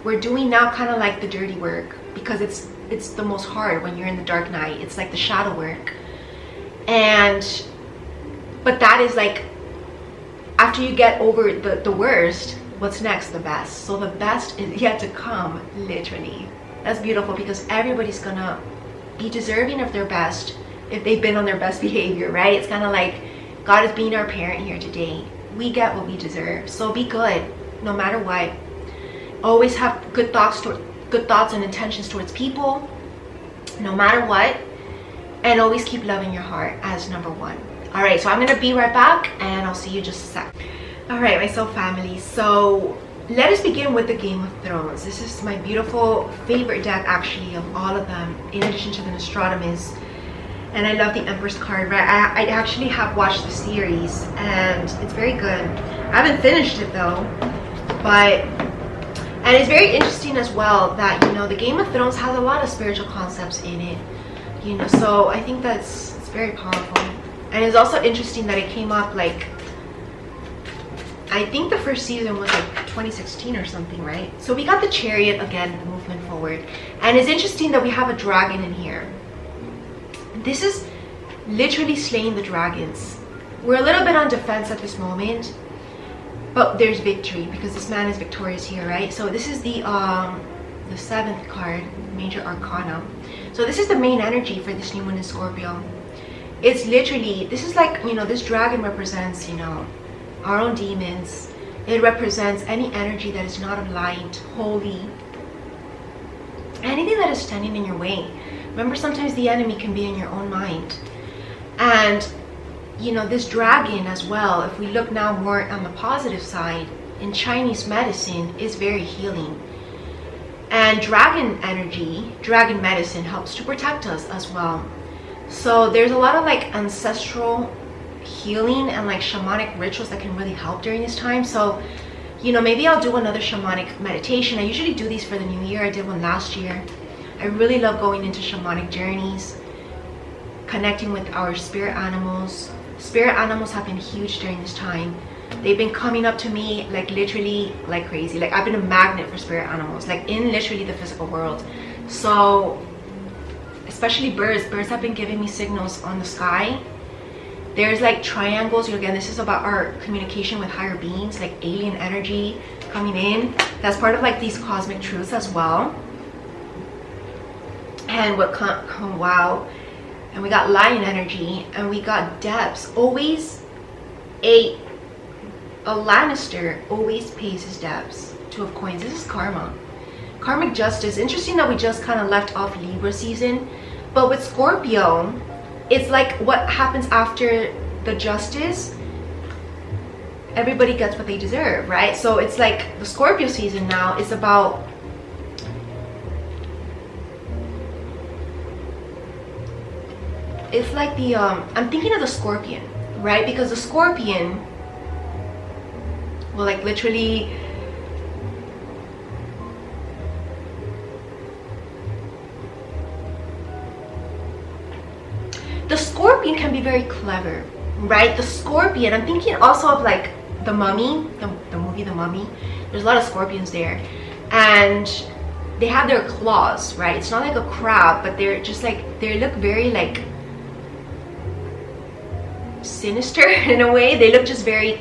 We're doing now kind of like the dirty work, because it's the most hard when you're in the dark night. It's like the shadow work. But that is like, after you get over the worst, what's next? The best. So the best is yet to come, literally. That's beautiful, because everybody's gonna be deserving of their best if they've been on their best behavior, right? It's kind of like God is being our parent here today. We get what we deserve. So be good no matter what. Always have good thoughts and intentions towards people, no matter what. And always keep loving your heart as number one. All right, so I'm gonna be right back, and I'll see you just a sec. All right, my soul family. So let us begin with the Game of Thrones. This is my beautiful favorite deck, actually, of all of them, in addition to the Nostradamus. And I love the Empress card, right? I actually have watched the series, and it's very good. I haven't finished it though, and it's very interesting as well that, you know, the Game of Thrones has a lot of spiritual concepts in it, you know, so I think it's very powerful. And it's also interesting that it came up like, I think the first season was like 2016 or something, right? So we got the Chariot again, the movement forward. And it's interesting that we have a dragon in here. This is literally slaying the dragons. We're a little bit on defense at this moment, but there's victory because this man is victorious here, right? So this is the 7th card, Major Arcana. So this is the main energy for this new one in Scorpio. It's literally, this is like, you know, this dragon represents, you know, our own demons. It represents any energy that is not of light, holy, anything that is standing in your way. Remember, sometimes the enemy can be in your own mind. And, you know, this dragon as well, if we look now more on the positive side, in Chinese medicine, is very healing. And dragon energy, dragon medicine, helps to protect us as well. So there's a lot of like ancestral healing and like shamanic rituals that can really help during this time. So, you know, maybe I'll do another shamanic meditation. I usually do these for the new year. I did one last year. I really love going into shamanic journeys, connecting with our spirit animals. Spirit animals have been huge during this time. They've been coming up to me like literally like crazy. Like I've been a magnet for spirit animals, like in literally the physical world. So especially birds have been giving me signals on the sky. There's like triangles. Again, this is about our communication with higher beings, like alien energy coming in. That's part of like these cosmic truths as well. And wow. And we got lion energy, and we got depths. Always a Lannister always pays his debts. 2 of coins. This is karma. Karmic justice. Interesting that we just kind of left off Libra season. But with Scorpio, it's like what happens after the justice. Everybody gets what they deserve, right? So it's like the Scorpio season now is about it's like the I'm thinking of the scorpion, right? Because the scorpion will like literally very clever, right? The scorpion, I'm thinking also of like the Mummy, the movie The Mummy. There's a lot of scorpions there, and they have their claws, right? It's not like a crab, but they're just like, they look very like sinister in a way. They look just very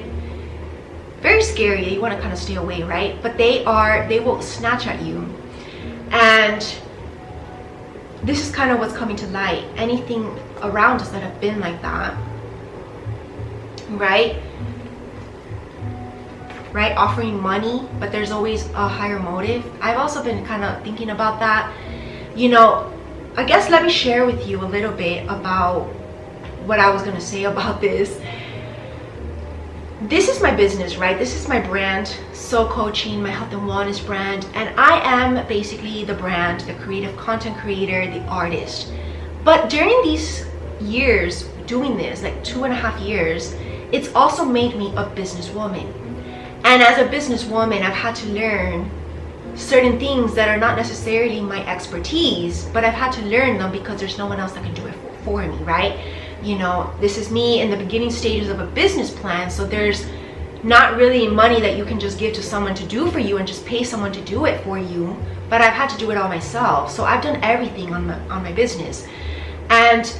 scary. You want to kind of stay away, right? But they will snatch at you. And this is kind of what's coming to light. Anything around us that have been like that, right? Offering money, but there's always a higher motive. I've also been kind of thinking about that. You know, I guess let me share with you a little bit about what I was going to say about this. This is my business, right? This is my brand, Soul Coaching, my health and wellness brand, and I am basically the brand, the creative content creator, the artist. But during these years doing this, like 2.5 years, it's also made me a businesswoman. And as a businesswoman, I've had to learn certain things that are not necessarily my expertise, but I've had to learn them because there's no one else that can do it for me, right? You know, this is me in the beginning stages of a business plan, so there's not really money that you can just give to someone to do for you and just pay someone to do it for you, but I've had to do it all myself. So I've done everything on my business, and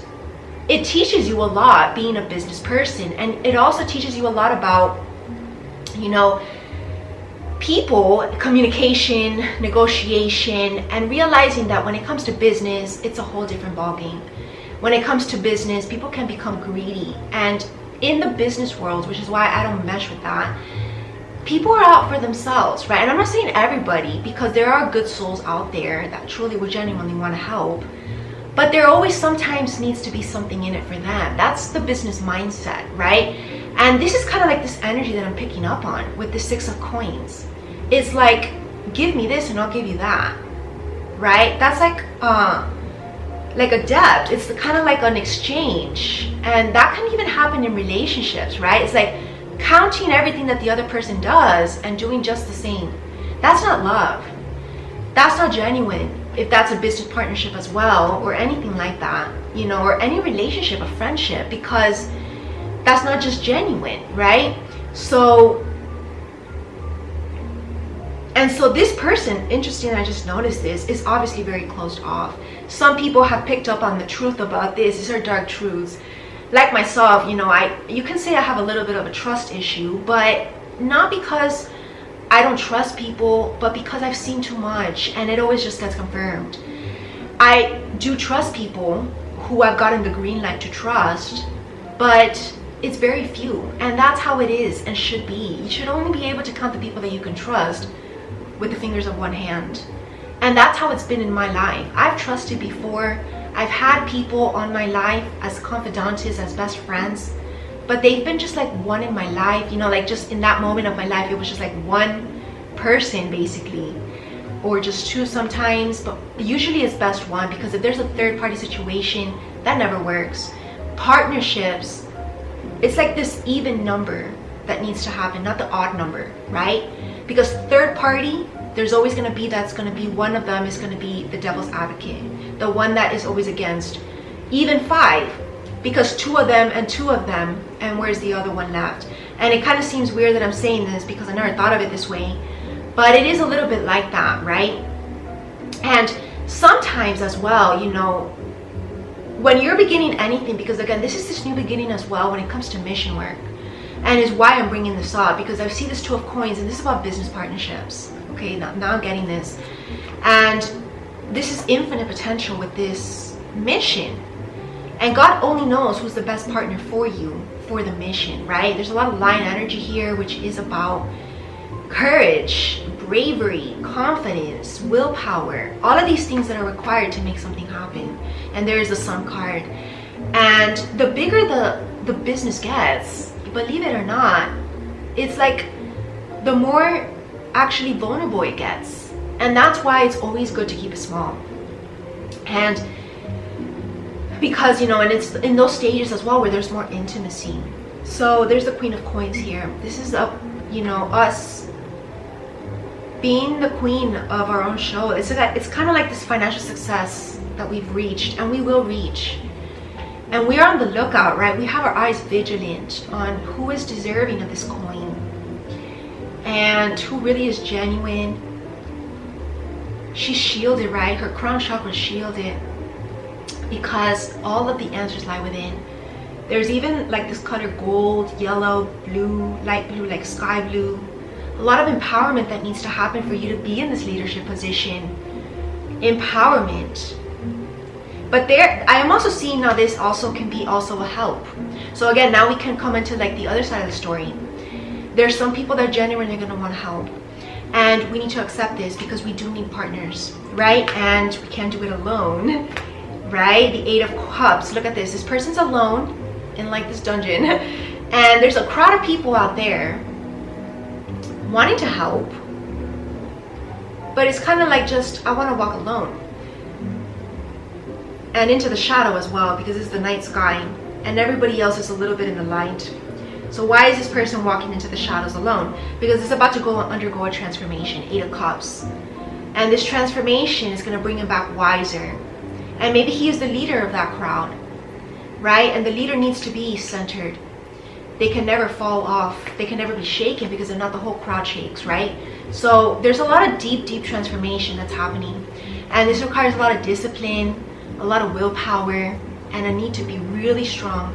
it teaches you a lot being a business person, and it also teaches you a lot about, you know, people, communication, negotiation, and realizing that when it comes to business, it's a whole different ballgame. When it comes to business, people can become greedy, and in the business world, which is why I don't mesh with that, people are out for themselves, right? And I'm not saying everybody, because there are good souls out there that truly would genuinely want to help, but there always sometimes needs to be something in it for them. That's the business mindset, right? And this is kind of like this energy that I'm picking up on with the 6 of coins. It's like, give me this and I'll give you that, right? That's like a debt. It's kind of like an exchange, and that can even happen in relationships, right? It's like counting everything that the other person does and doing just the same. That's not love. That's not genuine. If that's a business partnership as well, or anything like that, you know, or any relationship, a friendship, because that's not just genuine, right? So this person, interesting, I just noticed this, is obviously very closed off. Some people have picked up on the truth about this. These are dark truths. Like myself, you know, you can say I have a little bit of a trust issue, but not because I don't trust people, but because I've seen too much, and it always just gets confirmed. I do trust people who I've gotten the green light to trust, but it's very few, and that's how it is and should be. You should only be able to count the people that you can trust with the fingers of one hand. And that's how it's been in my life. I've trusted before. I've had people on my life as confidants, as best friends, but they've been just like one in my life, you know, like just in that moment of my life, it was just like one person basically, or just two sometimes, but usually it's best one, because if there's a third party situation, that never works. Partnerships, it's like this even number that needs to happen, not the odd number, right? Because third party, there's always going to be, that's going to be, one of them is going to be the devil's advocate, the one that is always against. Even 5, because 2 of them, and where's the other one left? And it kind of seems weird that I'm saying this because I never thought of it this way, but it is a little bit like that, right? And sometimes as well, you know, when you're beginning anything, because again, this is this new beginning as well when it comes to mission work, and is why I'm bringing this up, because I see this 2 of coins, and this is about business partnerships. Okay, now I'm getting this, and this is infinite potential with this mission, and God only knows who's the best partner for you for the mission, right? There's a lot of lion energy here, which is about courage, bravery, confidence, willpower, all of these things that are required to make something happen. And there is the Sun card, and the bigger the business gets, believe it or not, it's like the more actually vulnerable it gets, and that's why it's always good to keep it small. And because, you know, and it's in those stages as well where there's more intimacy. So there's the Queen of Coins here. This is you know, us being the queen of our own show. It's kind of like this financial success that we've reached, and we will reach. And we are on the lookout, right? We have our eyes vigilant on who is deserving of this coin and who really is genuine. She's shielded, right? Her crown chakra is shielded because all of the answers lie within. There's even like this color gold, yellow, blue, light blue, like sky blue. A lot of empowerment that needs to happen for you to be in this leadership position. Empowerment. But there, I am also seeing now this also can be also a help. So again, now we can come into like the other side of the story. There's some people that genuinely are going to want to help. And we need to accept this because we do need partners, right? And we can't do it alone, right? The Eight of Cups. Look at this. This person's alone in like this dungeon. And there's a crowd of people out there wanting to help. But it's kind of like just, I want to walk alone. And into the shadow as well, because it's the night sky and everybody else is a little bit in the light. So why is this person walking into the shadows alone? Because it's about to undergo a transformation. Eight of Cups. And this transformation is going to bring him back wiser. And maybe he is the leader of that crowd, right? And the leader needs to be centered. They can never fall off. They can never be shaken because if not, the whole crowd shakes, right? So there's a lot of deep, deep transformation that's happening. And this requires a lot of discipline, a lot of willpower, and a need to be really strong.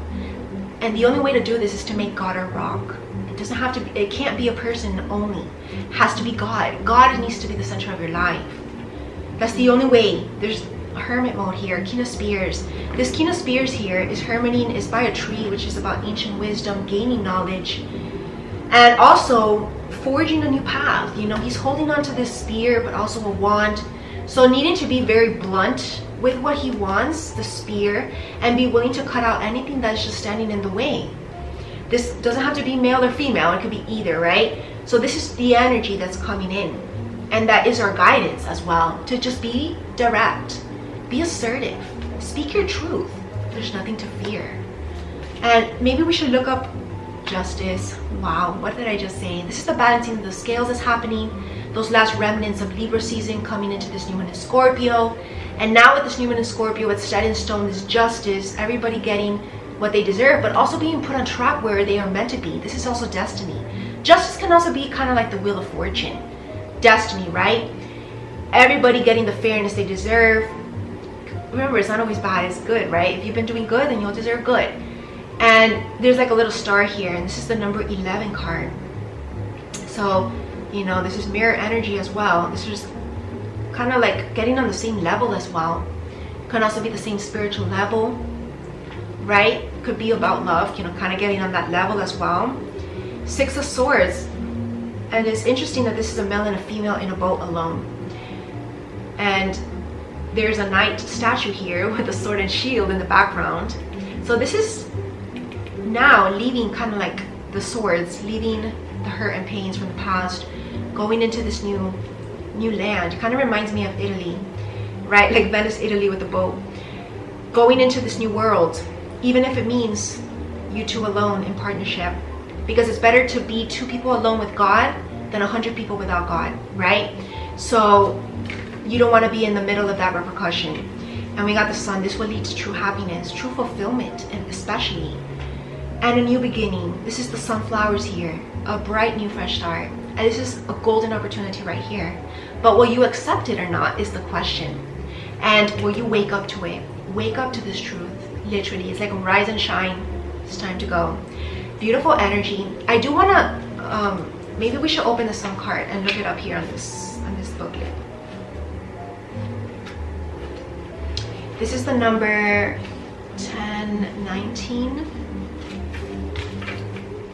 And the only way to do this is to make God our rock. It doesn't have to be, it can't be a person only. It has to be God. God needs to be the center of your life. That's the only way. There's a hermit mode here, King of Spears. This King of Spears here is hermiting, is by a tree, which is about ancient wisdom, gaining knowledge, and also forging a new path. You know, he's holding on to this spear, but also a wand. So needing to be very blunt with what he wants, the spear, and be willing to cut out anything that's just standing in the way. This doesn't have to be male or female, it could be either, right? So this is the energy that's coming in, and that is our guidance as well, to just be direct, be assertive, speak your truth. There's nothing to fear. And maybe we should look up justice. Wow, what did I just say? This is the balancing of the scales that's happening, those last remnants of Libra season coming into this new one in Scorpio. And now with this new one in Scorpio, it's set in stone, this justice, everybody getting what they deserve, but also being put on track where they are meant to be. This is also destiny. Justice can also be kind of like the wheel of fortune. Destiny, right? Everybody getting the fairness they deserve. Remember, it's not always bad, it's good, right? If you've been doing good, then you'll deserve good. And there's like a little star here, and this is the number 11 card. So, you know, this is mirror energy as well. This is kind of like getting on the same level as well. Can also be the same spiritual level, right? Could be about love, you know, kind of getting on that level as well. Six of Swords. And it's interesting that this is a male and a female in a boat alone. And there's a knight statue here with a sword and shield in the background. So this is now leaving kind of like the swords, leaving the hurt and pains from the past, going into this new land. Kind of reminds me of Italy, right? Like Venice, Italy with the boat. Going into this new world, even if it means you two alone in partnership, because it's better to be two people alone with God than 100 people without God, right? So you don't want to be in the middle of that repercussion. And we got the Sun. This will lead to true happiness, true fulfillment, and especially, and a new beginning. This is the sunflowers here, a bright new fresh start. And this is a golden opportunity right here. But will you accept it or not is the question. And will you wake up to it? Wake up to this truth. Literally, it's like rise and shine. It's time to go. Beautiful energy. I do want to, maybe we should open the Sun card and look it up here on this booklet. This is the number 1019.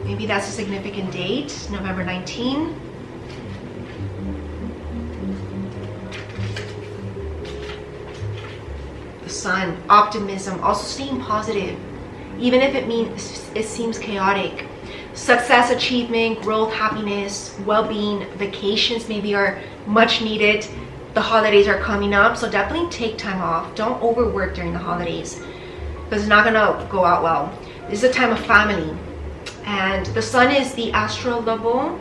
Maybe that's a significant date, November 19. The Sun, optimism, also staying positive, even if it means it seems chaotic. Success, achievement, growth, happiness, well-being, vacations maybe are much needed. The holidays are coming up, so definitely take time off. Don't overwork during the holidays because it's not gonna go out well. This is a time of family. And the Sun is the astrolabe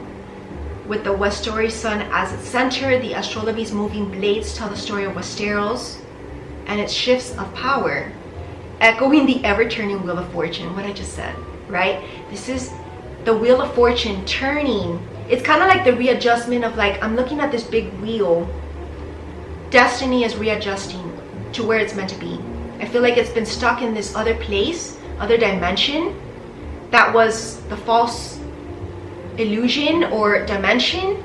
with the Westeros Sun as its center. The astrolabe's moving blades tell the story of Westeros and its shifts of power. echoing the ever-turning Wheel of Fortune, what I just said, right? This is the Wheel of Fortune turning. It's kind of like the readjustment of like, I'm looking at this big wheel. Destiny is readjusting to where it's meant to be. I feel like it's been stuck in this other place, other dimension, that was the false illusion or dimension,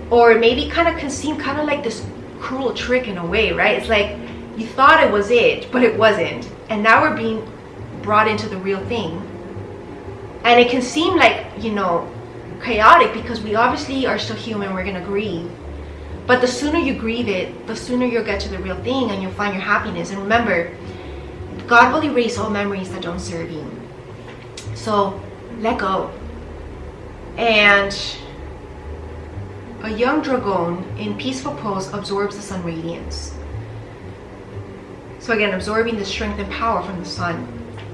or maybe kind of can seem kind of like this cruel trick in a way, right? It's like you thought it was it, but it wasn't. And now we're being brought into the real thing. And it can seem like, you know, chaotic because we obviously are still human, we're gonna grieve. But the sooner you grieve it, the sooner you'll get to the real thing and you'll find your happiness. And remember, God will erase all memories that don't serve you. So let go. And a young dragon in peaceful pose absorbs the sun radiance. So again, absorbing the strength and power from the sun,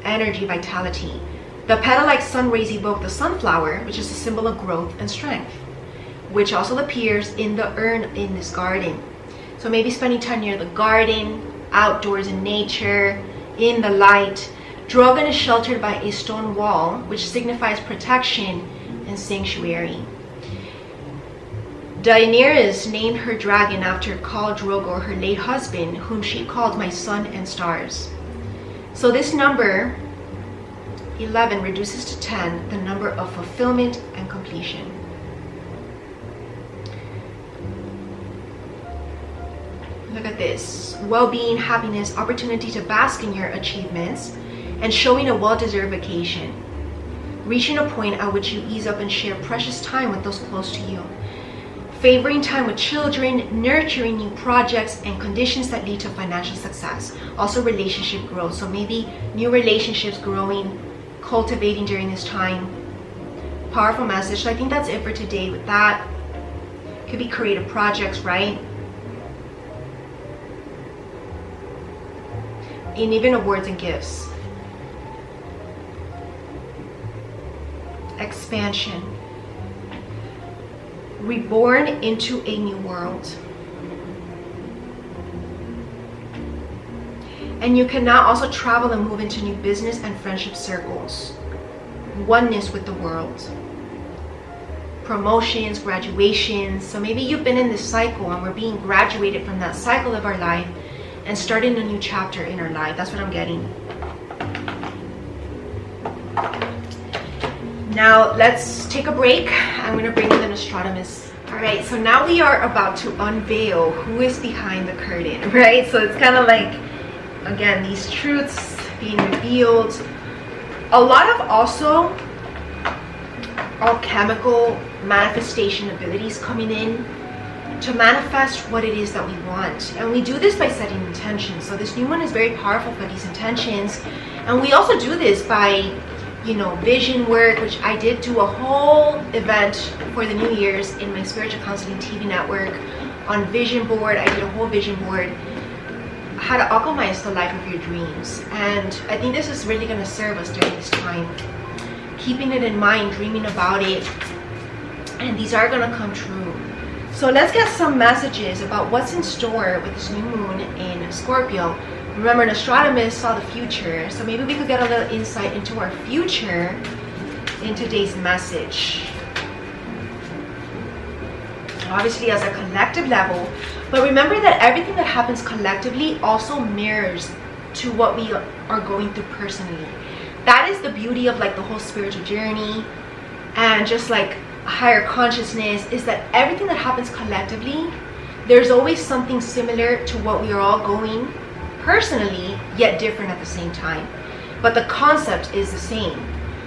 energy, vitality. The petal-like sun rays evoke the sunflower, which is a symbol of growth and strength, which also appears in the urn in this garden. So maybe spending time near the garden, outdoors in nature, in the light. Dragon is sheltered by a stone wall, which signifies protection and sanctuary. Daenerys named her dragon after Khal Drogo, her late husband, whom she called my sun and stars. So this number 11 reduces to 10 the number of fulfillment and completion. Look at this. Well-being, happiness, opportunity to bask in your achievements, and showing a well-deserved vacation. Reaching a point at which you ease up and share precious time with those close to you. Favoring time with children, nurturing new projects and conditions that lead to financial success. Also relationship growth. So maybe new relationships growing, cultivating during this time. Powerful message. So I think that's it for today with that. Could be creative projects, right? And even awards and gifts. Expansion. Reborn into a new world. And you can now also travel and move into new business and friendship circles. Oneness with the world. Promotions, graduations. So maybe you've been in this cycle and we're being graduated from that cycle of our life and starting a new chapter in our life. That's what I'm getting. Now let's take a break. I'm going to bring in the Nostradamus. Alright, so now we are about to unveil who is behind the curtain, right? So it's kind of like, again, these truths being revealed. A lot of also alchemical manifestation abilities coming in to manifest what it is that we want. And we do this by setting intentions. So this new one is very powerful for these intentions. And we also do this by, you know, vision work, which I did do a whole event for the New Year's in my spiritual counseling TV network on vision board. I did a whole vision board, how to alchemize the life of your dreams. And I think this is really going to serve us during this time. Keeping it in mind, dreaming about it, and these are going to come true. So let's get some messages about what's in store with this new moon in Scorpio. Remember, Nostradamus saw the future, so maybe we could get a little insight into our future in today's message. Obviously as a collective level, but remember that everything that happens collectively also mirrors to what we are going through personally. That is the beauty of like the whole spiritual journey and just like higher consciousness, is that everything that happens collectively, there's always something similar to what we are all going personally, yet different at the same time. But the concept is the same.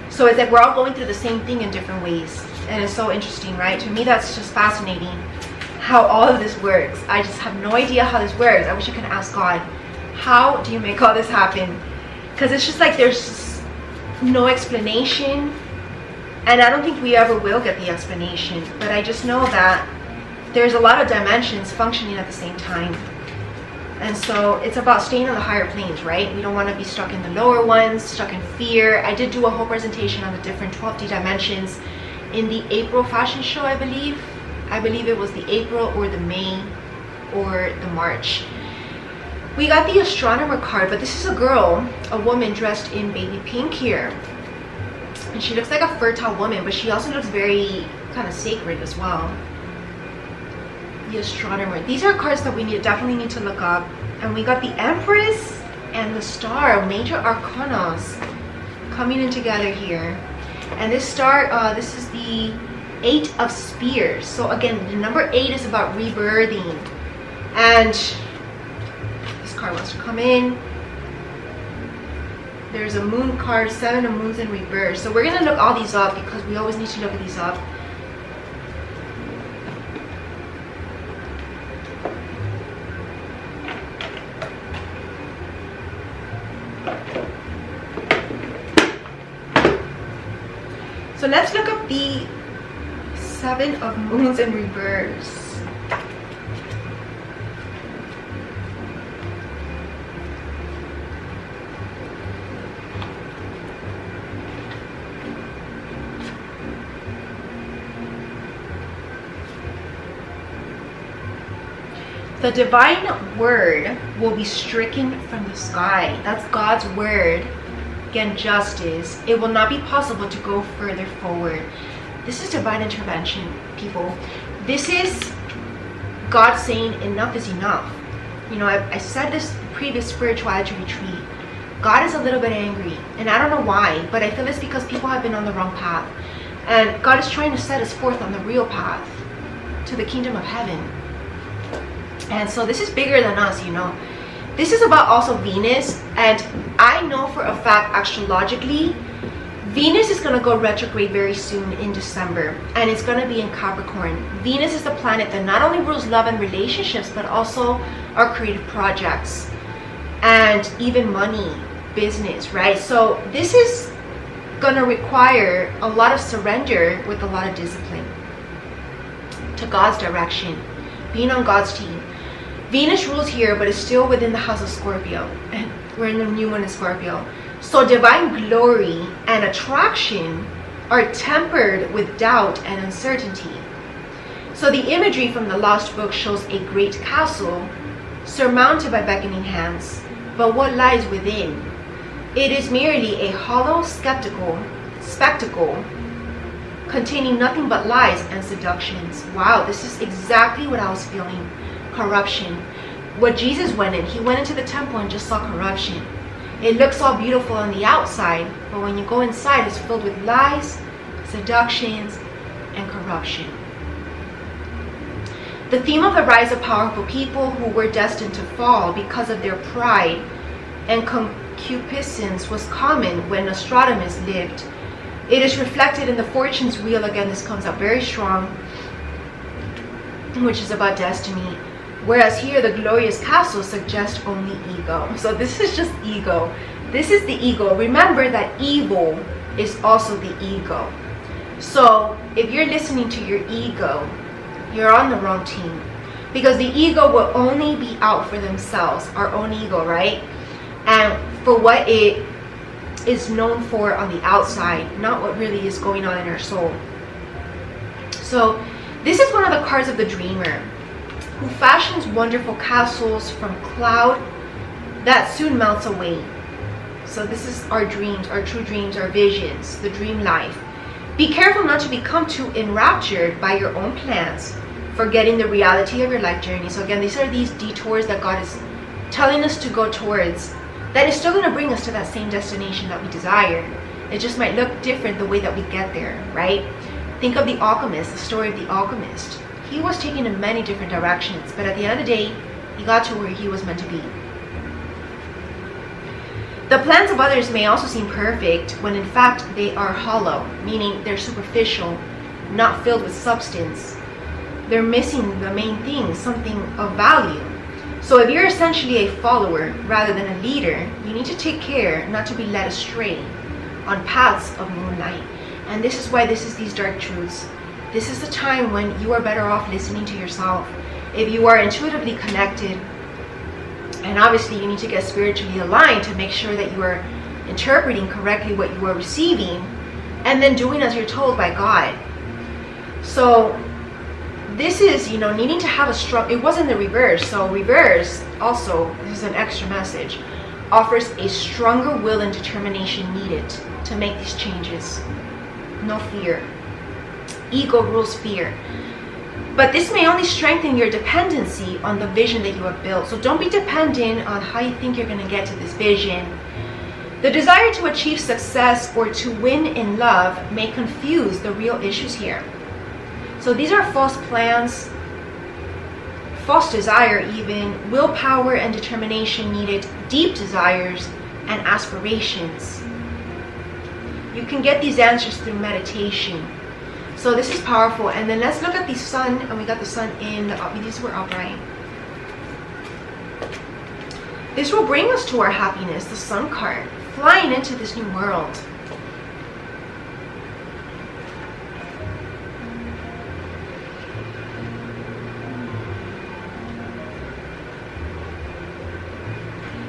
So it's like we're all going through the same thing in different ways. And it's so interesting, right? To me, that's just fascinating how all of this works. I just have no idea how this works. I wish you could ask God, how do you make all this happen? Because it's just like there's just no explanation. And I don't think we ever will get the explanation. But I just know that there's a lot of dimensions functioning at the same time. And so it's about staying on the higher planes, right? We don't want to be stuck in the lower ones, stuck in fear. I did do a whole presentation on the different 12D dimensions in the April fashion show, I believe. I believe it was the April or the May or the March. We got the Astronomer card, but this is a girl, a woman dressed in baby pink here. And she looks like a fertile woman, but she also looks very kind of sacred as well. The Astronomer. These are cards that we definitely need to look up. And we got the Empress and the Star, major arcanas coming in together here. And this star, this is the 8 of Spears. So again, the number 8 is about rebirthing. And this card wants to come in. There's a Moon card, 7 of Moons in reverse. So we're going to look all these up because we always need to look at these up. So let's look up the 7 of Moons in reverse. The divine word will be stricken from the sky. That's God's word. Again, justice. It will not be possible to go further forward. This is divine intervention, people. This is God saying enough is enough. You know, I said this previous spirituality retreat. God is a little bit angry, and I don't know why, but I feel it's because people have been on the wrong path. And God is trying to set us forth on the real path to the kingdom of heaven. And so this is bigger than us, you know. This is about also Venus, and I know for a fact astrologically Venus is going to go retrograde very soon in December, and it's going to be in Capricorn. Venus is the planet that not only rules love and relationships, but also our creative projects and even money, business, right? So this is going to require a lot of surrender with a lot of discipline to God's direction, being on God's team. Venus rules here, but is still within the house of Scorpio, and we're in the new one in Scorpio. So divine glory and attraction are tempered with doubt and uncertainty. So the imagery from the Lost Book shows a great castle surmounted by beckoning hands, but what lies within? It is merely a hollow spectacle containing nothing but lies and seductions. Wow, this is exactly what I was feeling. Corruption. What Jesus went in, he went into the temple and just saw corruption. It looks all beautiful on the outside, but when you go inside, it's filled with lies, seductions, and corruption. The theme of the rise of powerful people who were destined to fall because of their pride and concupiscence was common when Nostradamus lived. It is reflected in the fortune's wheel. Again, this comes up very strong, which is about destiny. Whereas here, the glorious castle suggests only ego. So this is just ego. This is the ego. Remember that evil is also the ego. So if you're listening to your ego, you're on the wrong team. Because the ego will only be out for themselves, our own ego, right? And for what it is known for on the outside, not what really is going on in our soul. So this is one of the cards of the dreamer, who fashions wonderful castles from cloud that soon melts away. So this is our dreams, our true dreams, our visions, the dream life. Be careful not to become too enraptured by your own plans, forgetting the reality of your life journey. So again, these are these detours that God is telling us to go towards, that is still going to bring us to that same destination that we desire. It just might look different the way that we get there, right? Think of the alchemist, the story of the alchemist. He was taken in many different directions, but at the end of the day, he got to where he was meant to be. The plans of others may also seem perfect when in fact they are hollow, meaning they're superficial, not filled with substance. They're missing the main thing, something of value. So if you're essentially a follower rather than a leader, you need to take care not to be led astray on paths of moonlight. And this is why this is these dark truths. This is the time when you are better off listening to yourself. If you are intuitively connected, and obviously you need to get spiritually aligned to make sure that you are interpreting correctly what you are receiving, and then doing as you're told by God. So this is, you know, needing to have a strong, it wasn't the reverse. So reverse also, this is an extra message, offers a stronger will and determination needed to make these changes. No fear. Ego rules fear. But this may only strengthen your dependency on the vision that you have built. So don't be dependent on how you think you're going to get to this vision. The desire to achieve success or to win in love may confuse the real issues here. So these are false plans, false desire even, willpower and determination needed, deep desires and aspirations. You can get these answers through meditation. So this is powerful. And then let's look at the sun, and we got the sun in, these were upright. This will bring us to our happiness, the sun card, flying into this new world.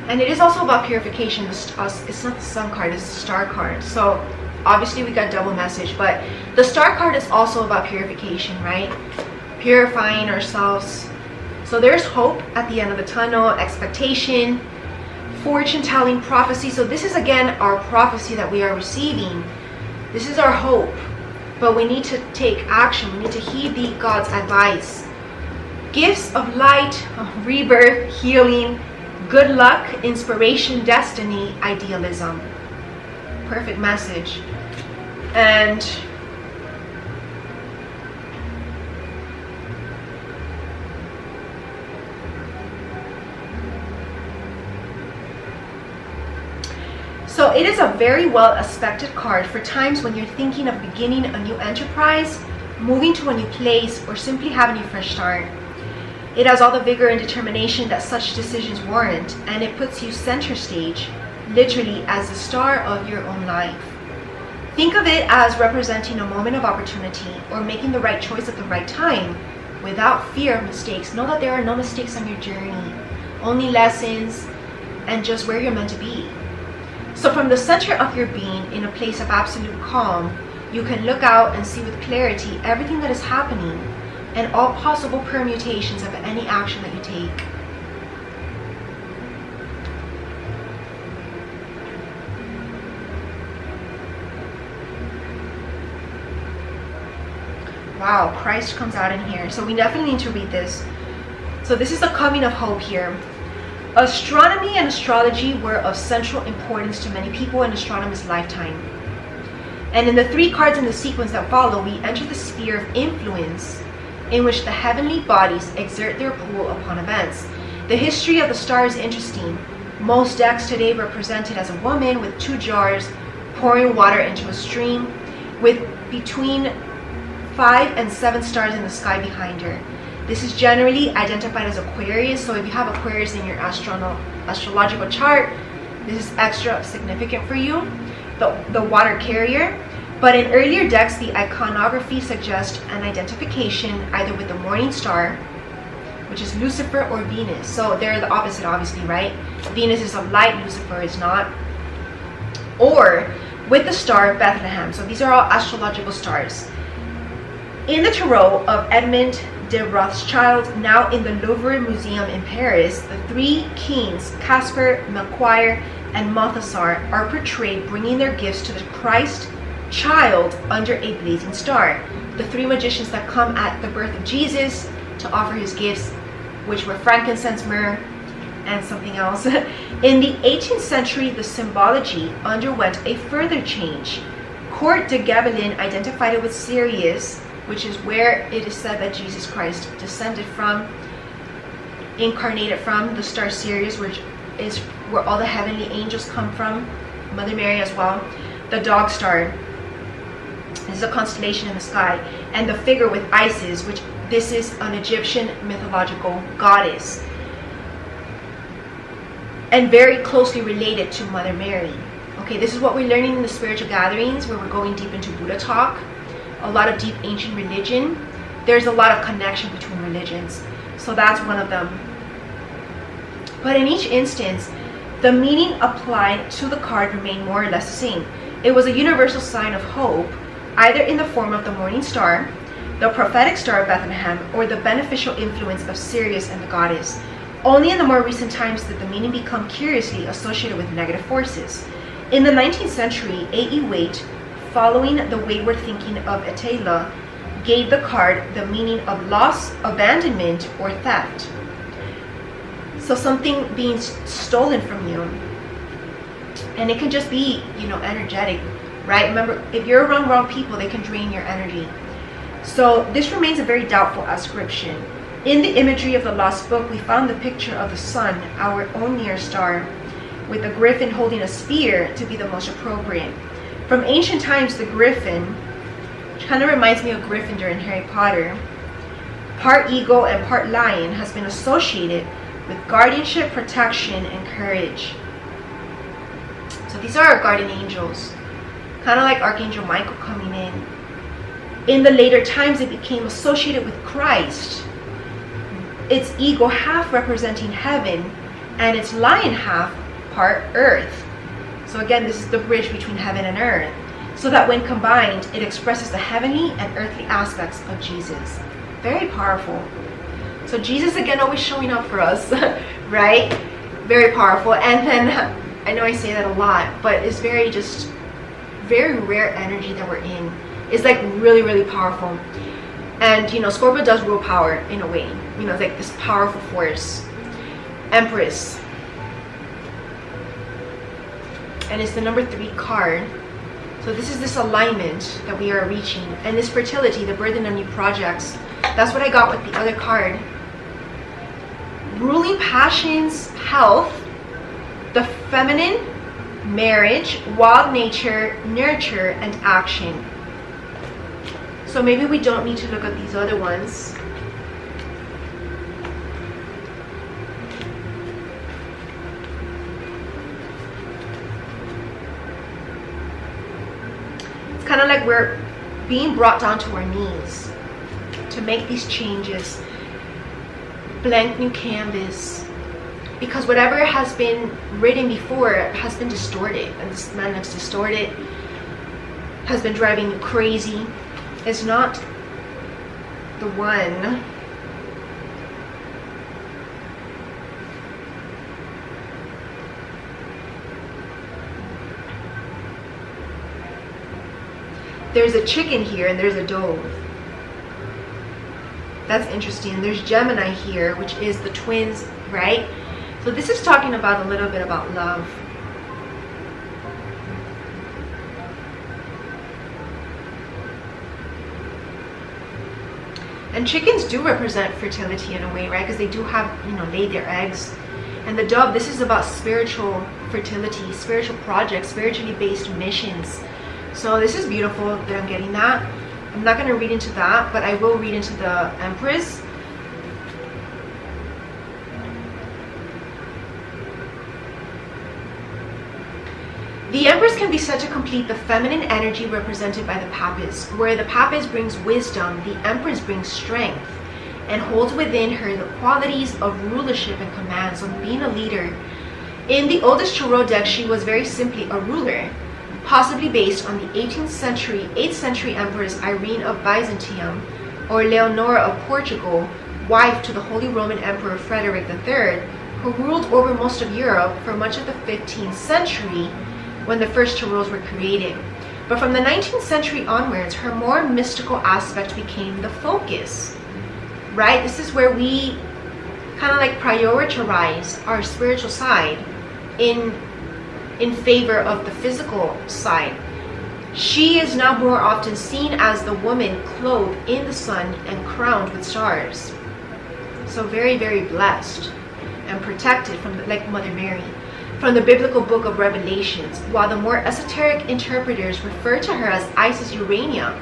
And it is also about purification. It's not the sun card, it's the star card. So obviously we got double message, but the star card is also about purification, right? Purifying ourselves. So there's hope at the end of the tunnel, expectation, fortune telling, prophecy. So this is again our prophecy that we are receiving. This is our hope, but we need to take action. We need to heed the God's advice. Gifts of light, of rebirth, healing, good luck, inspiration, destiny, idealism. Perfect message. And so it is a very well expected card for times when you're thinking of beginning a new enterprise, moving to a new place, or simply having a fresh start. It has all the vigor and determination that such decisions warrant, and it puts you center stage, literally as the star of your own life. Think of it as representing a moment of opportunity or making the right choice at the right time without fear of mistakes. Know that there are no mistakes on your journey, only lessons and just where you're meant to be. So from the center of your being, in a place of absolute calm, you can look out and see with clarity everything that is happening and all possible permutations of any action that you take. Wow, Christ comes out in here. So we definitely need to read this. So this is the coming of hope here. Astronomy and astrology were of central importance to many people in astronomers' lifetime. And in the three cards in the sequence that follow, we enter the sphere of influence in which the heavenly bodies exert their pull upon events. The history of the stars is interesting. Most decks today represented as a woman with 2 jars pouring water into a stream with between 5 and 7 stars in the sky behind her. This is generally identified as Aquarius, so if you have Aquarius in your astrological chart, this is extra significant for you, the water carrier. But in earlier decks, the iconography suggests an identification either with the morning star, which is Lucifer, or Venus. So they're the opposite, obviously, right? Venus is of light, Lucifer is not. Or with the star Bethlehem. So these are all astrological stars. In the Tarot of Edmond de Rothschild, now in the Louvre Museum in Paris, the 3 kings, Caspar, Melchior, and Balthasar, are portrayed bringing their gifts to the Christ child under a blazing star. The 3 magicians that come at the birth of Jesus to offer his gifts, which were frankincense, myrrh, and something else. In the 18th century, the symbology underwent a further change. Court de Gabelin identified it with Sirius, which is where it is said that Jesus Christ descended from, incarnated from, the star Sirius, which is where all the heavenly angels come from, Mother Mary as well. The dog star is a constellation in the sky, and the figure with Isis, which this is an Egyptian mythological goddess, and very closely related to Mother Mary. Okay, this is what we're learning in the spiritual gatherings, where we're going deep into Buddha talk, a lot of deep ancient religion. There's a lot of connection between religions, so that's one of them. But in each instance, the meaning applied to the card remained more or less the same. It was a universal sign of hope, either in the form of the morning star, the prophetic star of Bethlehem, or the beneficial influence of Sirius and the goddess. Only in the more recent times did the meaning become curiously associated with negative forces. In the 19th century, A.E. Waite, following the wayward thinking of Atala, gave the card the meaning of loss, abandonment, or theft. So something being stolen from you. And it can just be, energetic, right? Remember, if you're around wrong people, they can drain your energy. So this remains a very doubtful ascription. In the imagery of the lost book, we found the picture of the sun, our own near star, with a griffin holding a spear to be the most appropriate. From ancient times, the griffin, which kind of reminds me of Gryffindor in Harry Potter, part eagle and part lion, has been associated with guardianship, protection, and courage. So these are our guardian angels, kind of like Archangel Michael coming in. In the later times, it became associated with Christ, its eagle half representing heaven, and its lion half part earth. So again, this is the bridge between heaven and earth, so that when combined, it expresses the heavenly and earthly aspects of Jesus. Very powerful. So Jesus, again, always showing up for us, right? Very powerful. And then, I know I say that a lot, but it's very rare energy that we're in. It's like really, really powerful. And, Scorpio does rule power in a way. It's like this powerful force. Empress. And it's the number 3 card. So this is this alignment that we are reaching. And this fertility, the birthing of new projects. That's what I got with the other card. Ruling passions, health, the feminine, marriage, wild nature, nurture, and action. So maybe we don't need to look at these other ones. It's kind of like we're being brought down to our knees to make these changes. Blank new canvas. Because whatever has been written before has been distorted. And this man looks distorted. Has been driving you crazy. It's not the one. There's a chicken here and there's a dove. That's interesting. There's Gemini here, which is the twins, right? So this is talking about a little bit about love. And chickens do represent fertility in a way, right? Because they do have, laid their eggs. And the dove, this is about spiritual fertility, spiritual projects, spiritually based missions. So this is beautiful that I'm getting that. I'm not going to read into that, but I will read into the Empress. The Empress can be said to complete the feminine energy represented by the Papist. Where the Papist brings wisdom, the Empress brings strength and holds within her the qualities of rulership and command, so being a leader. In the oldest tarot deck, she was very simply a ruler, possibly based on the 8th century Empress Irene of Byzantium, or Leonora of Portugal, wife to the Holy Roman Emperor Frederick III, who ruled over most of Europe for much of the 15th century when the first tarots were created. But from the 19th century onwards, her more mystical aspect became the focus, right? This is where we kind of like prioritize our spiritual side in favor of the physical side. She is now more often seen as the woman clothed in the sun and crowned with stars. So very, very blessed and protected from, like Mother Mary, from the biblical book of Revelations, while the more esoteric interpreters refer to her as Isis Urania.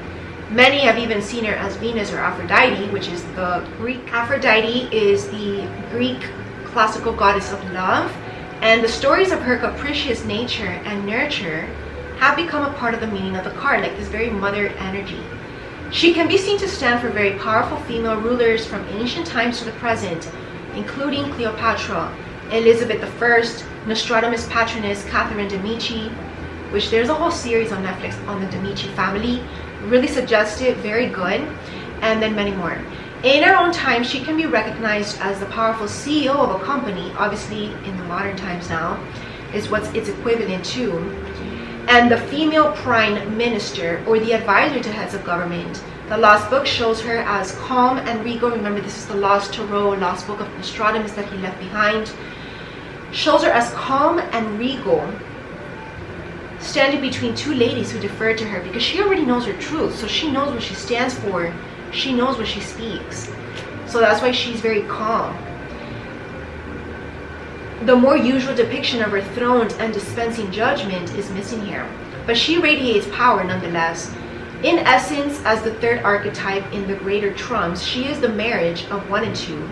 Many have even seen her as Venus or Aphrodite, which is the Greek. Aphrodite is the Greek classical goddess of love, and the stories of her capricious nature and nurture have become a part of the meaning of the card, like this very mother energy. She can be seen to stand for very powerful female rulers from ancient times to the present, including Cleopatra, Elizabeth I, Nostradamus' patroness Catherine de' Medici, which there's a whole series on Netflix on the de' Medici family. Really suggestive, very good. and then many more. In her own time, she can be recognized as the powerful CEO of a company. Obviously, in the modern times now, is what it's equivalent to. And the female prime minister, or the advisor to heads of government. The Lost Book shows her as calm and regal. Remember, this is the Lost Tarot, Lost Book of Nostradamus that he left behind. Shows her as calm and regal, standing between two ladies who defer to her, because she already knows her truth. So she knows what she stands for. She knows what she speaks. So that's why she's very calm. The more usual depiction of her thrones and dispensing judgment is missing here. But she radiates power nonetheless. In essence, as the third archetype in the greater trumps, she is the marriage of 1 and 2,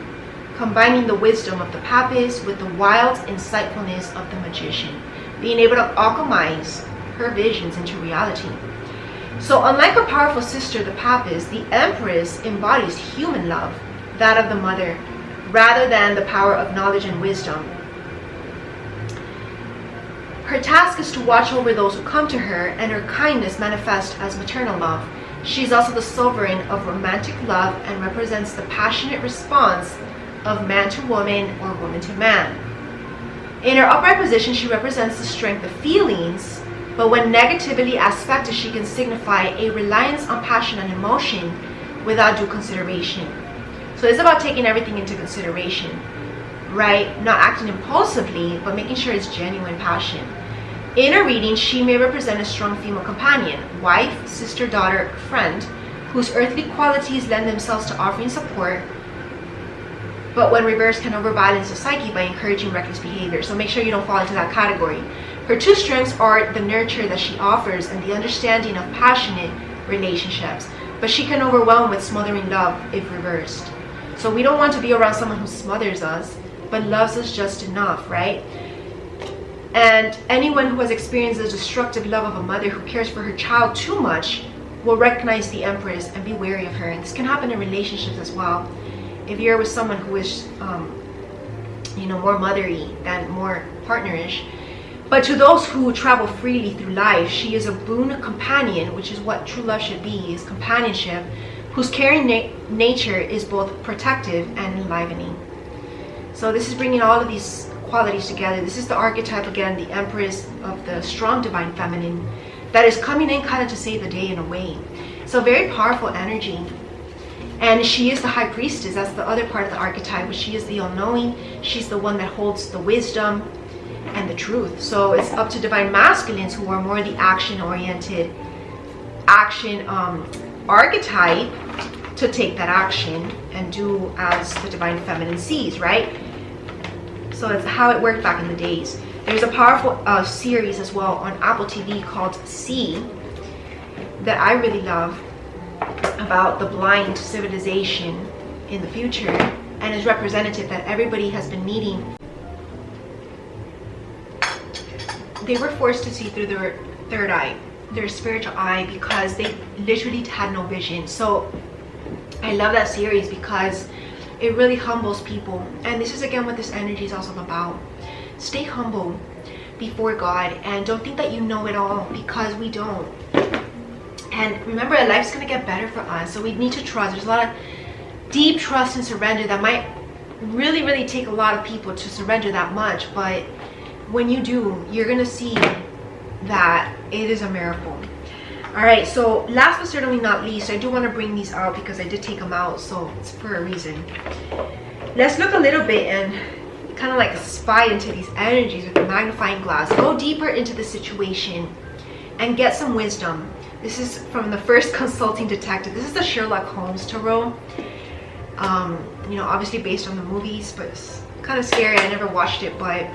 combining the wisdom of the papist with the wild insightfulness of the magician, being able to alchemize her visions into reality. So unlike her powerful sister, the papist, the empress embodies human love, that of the mother, rather than the power of knowledge and wisdom. Her task is to watch over those who come to her, and her kindness manifests as maternal love. She is also the sovereign of romantic love and represents the passionate response of man to woman or woman to man. In her upright position, she represents the strength of feelings, but when negatively aspected, she can signify a reliance on passion and emotion without due consideration. So it's about taking everything into consideration, right? Not acting impulsively, but making sure it's genuine passion. In a reading, she may represent a strong female companion, wife, sister, daughter, friend, whose earthly qualities lend themselves to offering support, but when reversed can overbalance the psyche by encouraging reckless behavior. So make sure you don't fall into that category. Her two strengths are the nurture that she offers and the understanding of passionate relationships, but she can overwhelm with smothering love if reversed. So we don't want to be around someone who smothers us, but loves us just enough, right? And anyone who has experienced the destructive love of a mother who cares for her child too much will recognize the Empress and be wary of her. And this can happen in relationships as well. If you're with someone who is, more mothery than more partnerish. But to those who travel freely through life, she is a boon companion, which is what true love should be, is companionship, whose caring nature is both protective and enlivening. So this is bringing all of these qualities together. This is the archetype, again, the Empress of the strong divine feminine that is coming in kind of to save the day in a way. So very powerful energy. And she is the high priestess. That's the other part of the archetype, but she is the all-knowing. She's the one that holds the wisdom and the truth. So it's up to divine masculines who are more the action-oriented archetype to take that action and do as the divine feminine sees, right? So it's how it worked back in the days. There's a powerful series as well on Apple TV called See that I really love, about the blind civilization in the future, and is representative that everybody has been needing. They were forced to see through their third eye, their spiritual eye, because they literally had no vision. So I love that series because it really humbles people. And this is again what this energy is also about. Stay humble before God and don't think that you know it all, because we don't. And remember, life's going to get better for us, so we need to trust. There's a lot of deep trust and surrender that might really, really take a lot of people to surrender that much, but when you do, you're going to see that it is a miracle. All right, so last but certainly not least, I do want to bring these out because I did take them out, so it's for a reason. Let's look a little bit and kind of like spy into these energies with a magnifying glass. Go deeper into the situation and get some wisdom. This is from the first consulting detective. This is the Sherlock Holmes tarot. Obviously based on the movies, but it's kind of scary. I never watched it, but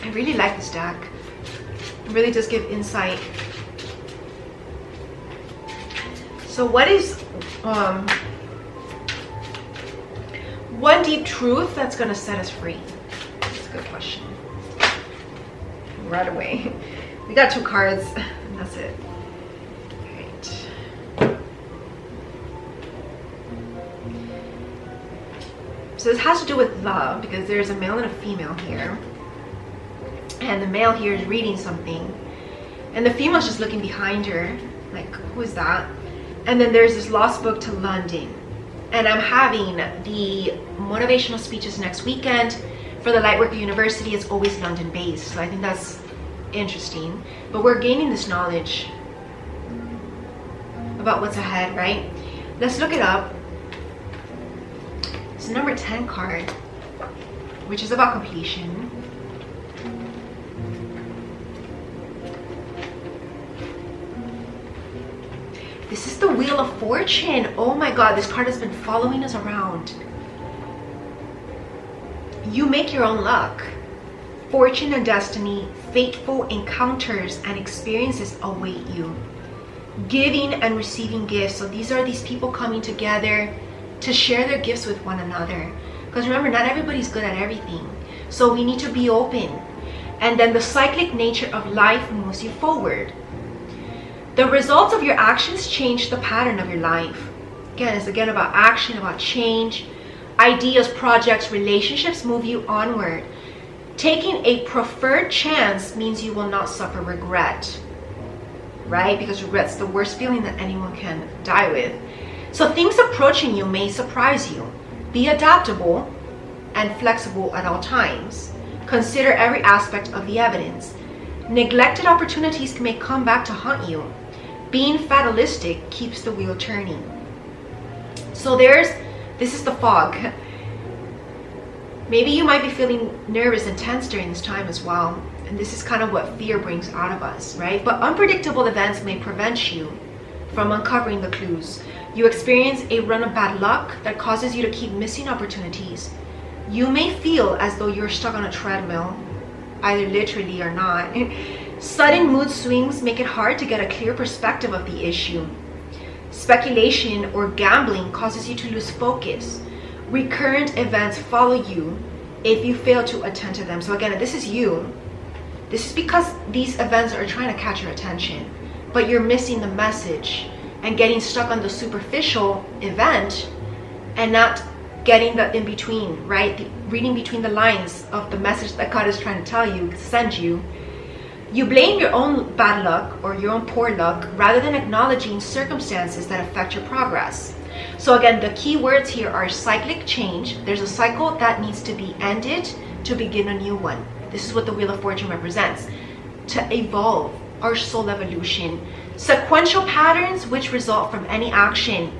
I really like this deck. It really does give insight. So what is one deep truth that's going to set us free? That's a good question. Right away. We got 2 cards, and that's it. So this has to do with love, because there's a male and a female here. And the male here is reading something. And the female's just looking behind her, like, who is that? And then there's this lost book to London. And I'm having the motivational speeches next weekend for the Lightworker University. It's always London based, so I think that's interesting. But we're gaining this knowledge about what's ahead, right? Let's look it up. It's the number 10 card, which is about completion. This is the Wheel of Fortune. Oh my God, this card has been following us around. You make your own luck. Fortune and destiny, fateful encounters and experiences await you. Giving and receiving gifts. So these are these people coming together to share their gifts with one another. Because remember, not everybody's good at everything. So we need to be open. And then the cyclic nature of life moves you forward. The results of your actions change the pattern of your life. Again, it's again about action, about change. Ideas, projects, relationships move you onward. Taking a preferred chance means you will not suffer regret. Right? Because regret's the worst feeling that anyone can die with. So things approaching you may surprise you. Be adaptable and flexible at all times. Consider every aspect of the evidence. Neglected opportunities may come back to haunt you. Being fatalistic keeps the wheel turning. So this is the fog. Maybe you might be feeling nervous and tense during this time as well. And this is kind of what fear brings out of us, right? But unpredictable events may prevent you from uncovering the clues. You experience a run of bad luck that causes you to keep missing opportunities. You may feel as though you're stuck on a treadmill, either literally or not. Sudden mood swings make it hard to get a clear perspective of the issue. Speculation or gambling causes you to lose focus. Recurrent events follow you if you fail to attend to them. So again, this is you. This is because these events are trying to catch your attention, but you're missing the message and getting stuck on the superficial event and not getting the in between, right? Reading between the lines of the message that God is trying to tell you, send you. You blame your own bad luck or your own poor luck rather than acknowledging circumstances that affect your progress. So again, the key words here are cyclic change. There's a cycle that needs to be ended to begin a new one. This is what the Wheel of Fortune represents. To evolve, our soul evolution. Sequential patterns which result from any action,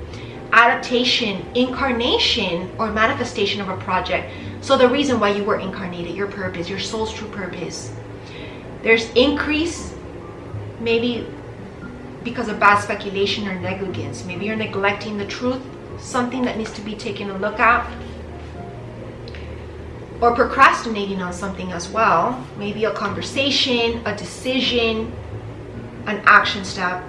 adaptation, incarnation, or manifestation of a project. So the reason why you were incarnated, your purpose, your soul's true purpose. There's increase, maybe because of bad speculation or negligence. Maybe you're neglecting the truth, something that needs to be taken a look at. Or procrastinating on something as well. Maybe a conversation, a decision, an action step.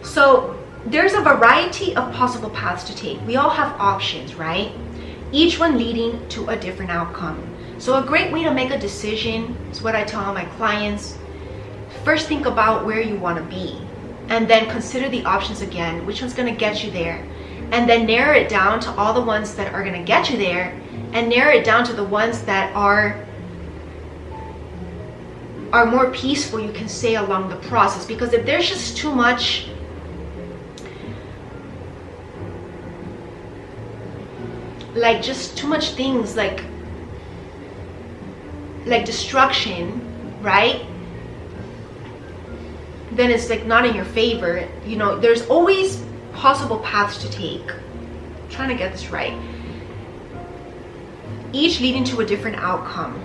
So there's a variety of possible paths to take. We all have options, right? Each one leading to a different outcome. So a great way to make a decision is what I tell all my clients. First, think about where you want to be, and then consider the options again. Which one's going to get you there? And then narrow it down to all the ones that are going to get you there, and narrow it down to the ones that are more peaceful, you can say, along the process. Because if there's just too much things like destruction, right? Then it's like not in your favor. You know, there's always possible paths to take. I'm trying to get this right. Each leading to a different outcome.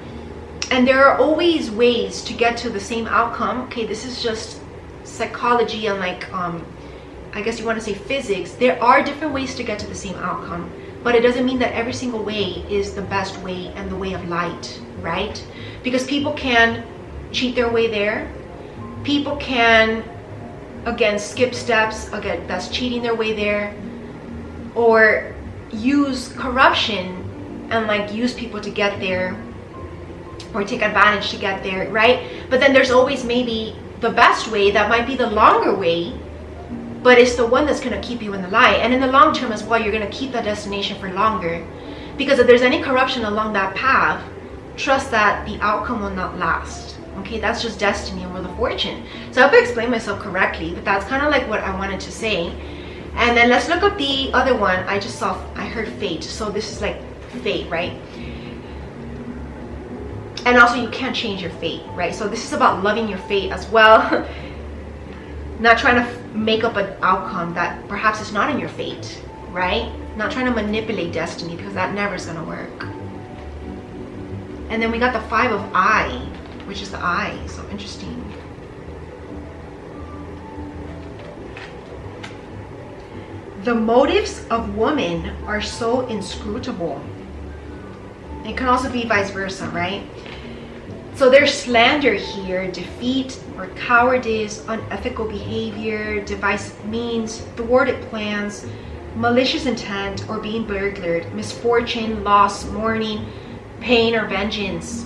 And there are always ways to get to the same outcome. Okay, this is just psychology and I guess you want to say physics. There are different ways to get to the same outcome. But it doesn't mean that every single way is the best way and the way of light, right? Because people can cheat their way there. People can, again, skip steps. Again, that's cheating their way there. Or use corruption and use people to get there. Or take advantage to get there, right? But then there's always maybe the best way that might be the longer way, but it's the one that's going to keep you in the light. And in the long term as well, you're going to keep that destination for longer. Because if there's any corruption along that path, trust that the outcome will not last. Okay, that's just destiny and Wheel of Fortune. So I hope I explained myself correctly, but that's kind of like what I wanted to say. And then let's look up the other one. I heard fate. So this is like fate, right? And also you can't change your fate, right? So this is about loving your fate as well. Not trying to make up an outcome that perhaps is not in your fate, right? Not trying to manipulate destiny, because that never is going to work. And then we got the 5 of eye, which is the eye. So interesting. The motives of women are so inscrutable. It can also be vice versa, right? So there's slander here, defeat or cowardice, unethical behavior, divisive means, thwarted plans, malicious intent, or being burglared, misfortune, loss, mourning, pain, or vengeance.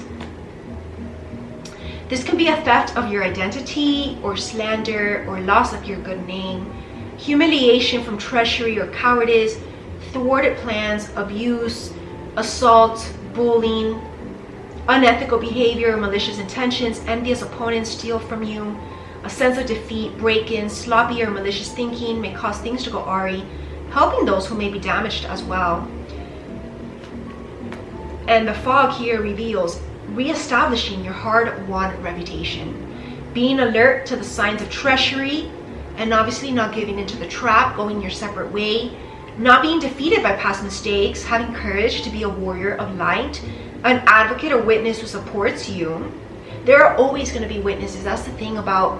This can be a theft of your identity, or slander, or loss of your good name, humiliation from treachery or cowardice, thwarted plans, abuse, assault, bullying, unethical behavior, malicious intentions, envious opponents steal from you, a sense of defeat, break-ins, sloppy or malicious thinking may cause things to go awry, helping those who may be damaged as well. And the fog here reveals re-establishing your hard-won reputation, being alert to the signs of treachery, and obviously not giving into the trap, going your separate way, not being defeated by past mistakes, having courage to be a warrior of light, an advocate or witness who supports you. There are always going to be witnesses. That's the thing about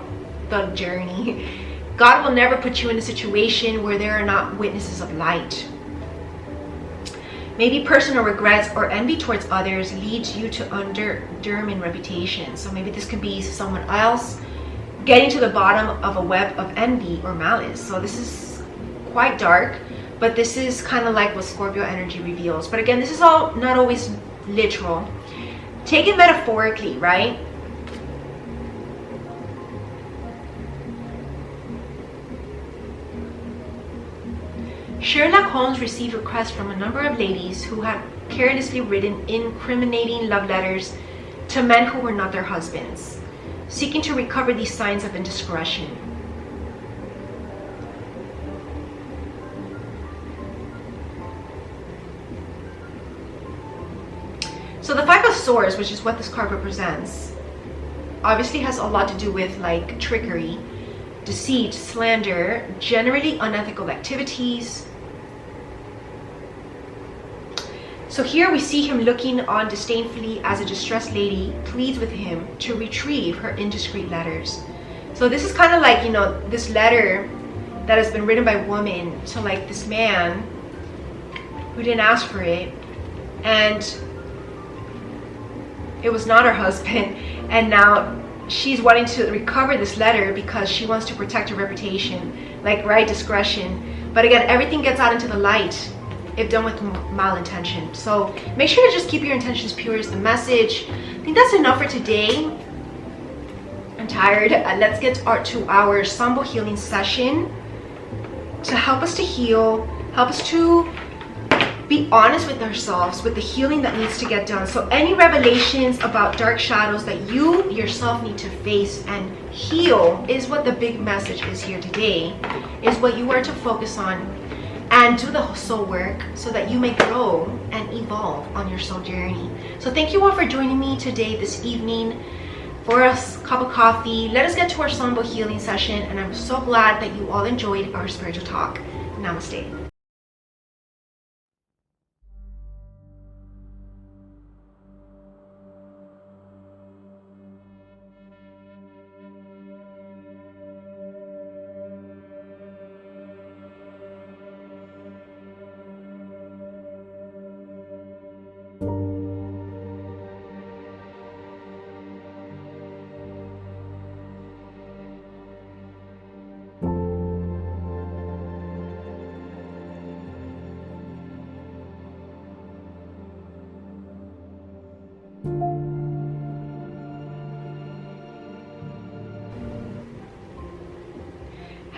the journey. God will never put you in a situation where there are not witnesses of light. Maybe personal regrets or envy towards others leads you to undermine reputation. So maybe this could be someone else getting to the bottom of a web of envy or malice. So this is quite dark, but this is kind of like what Scorpio energy reveals. But again, this is all not always literal. Take it metaphorically, right? Sherlock Holmes received requests from a number of ladies who had carelessly written incriminating love letters to men who were not their husbands, seeking to recover these signs of indiscretion. So the 5 of Swords, which is what this card represents, obviously has a lot to do with like trickery, deceit, slander, generally unethical activities. So here we see him looking on disdainfully as a distressed lady pleads with him to retrieve her indiscreet letters. So this is kind of like, you know, this letter that has been written by a woman to like this man who didn't ask for it, and it was not her husband, and now she's wanting to recover this letter because she wants to protect her reputation, like right discretion. But again, everything gets out into the light if done with malintention. So make sure to just keep your intentions pure is the message. I think that's enough for today. I'm tired. Let's get to our Sambo healing session to help us to heal, help us to be honest with ourselves, with the healing that needs to get done. So any revelations about dark shadows that you yourself need to face and heal is what the big message is here today, is what you are to focus on and do the soul work so that you may grow and evolve on your soul journey. So thank you all for joining me today, this evening, for a cup of coffee. Let us get to our Sambo healing session, and I'm so glad that you all enjoyed our spiritual talk. Namaste.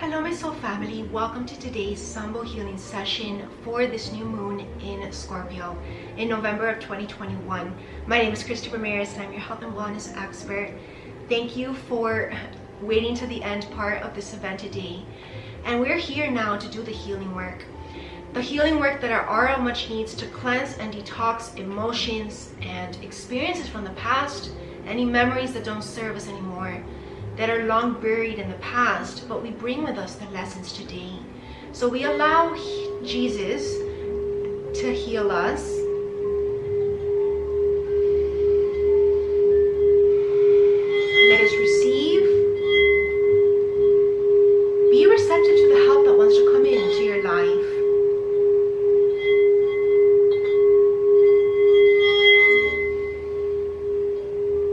Hello my soul family, welcome to today's Sambo healing session for this new moon in Scorpio in November of 2021. My name is Christie Ramirez and I'm your health and wellness expert. Thank you for waiting to the end part of this event today. And we're here now to do the healing work. The healing work that our aura much needs to cleanse and detox emotions and experiences from the past, any memories that don't serve us anymore, that are long buried in the past, but we bring with us the lessons today. So we allow Jesus to heal us. Let us receive. Be receptive to the help that wants to come into your life.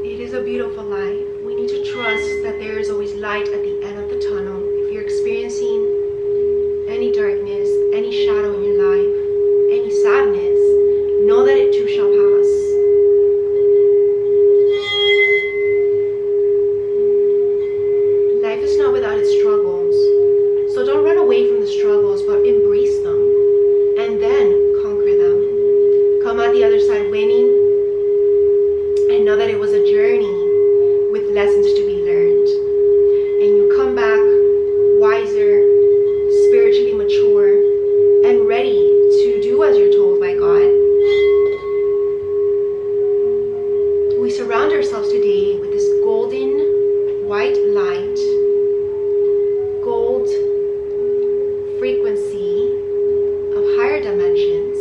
It is a beautiful life. We need to trust that there is always light at the end of the tunnel. If you're experiencing any darkness, any shadow in your life, any sadness, know that it too shall pass. Life is not without its struggles. So don't run away from the struggles, but embrace them and then conquer them. Come out the other side winning and know that it was a journey with lessons to be learned, and you come back wiser, spiritually mature, and ready to do as you're told by God. We surround ourselves today with this golden white light, gold frequency of higher dimensions,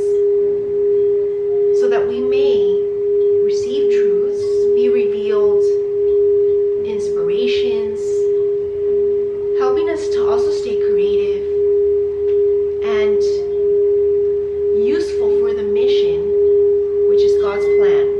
so that we may receive truths, be revealed inspirations, helping us to also stay creative and useful for the mission, which is God's plan.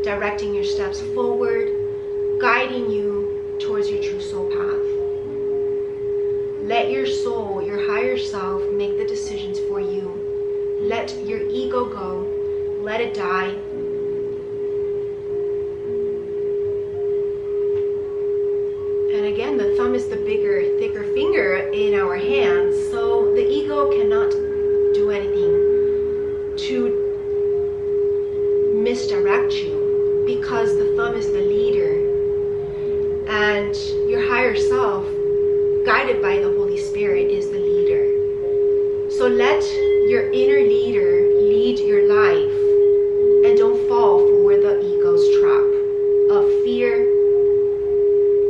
Directing your steps forward, guiding you towards your true soul path. Let your soul, your higher self, make the decisions for you. Let your ego go. Let it die. And again, the thumb is the bigger, thicker finger in our hands, so the ego cannot do anything to misdirect you, because the thumb is the leader and your higher self, guided by the Holy Spirit, is the leader. So let your inner leader lead your life and don't fall for the ego's trap of fear,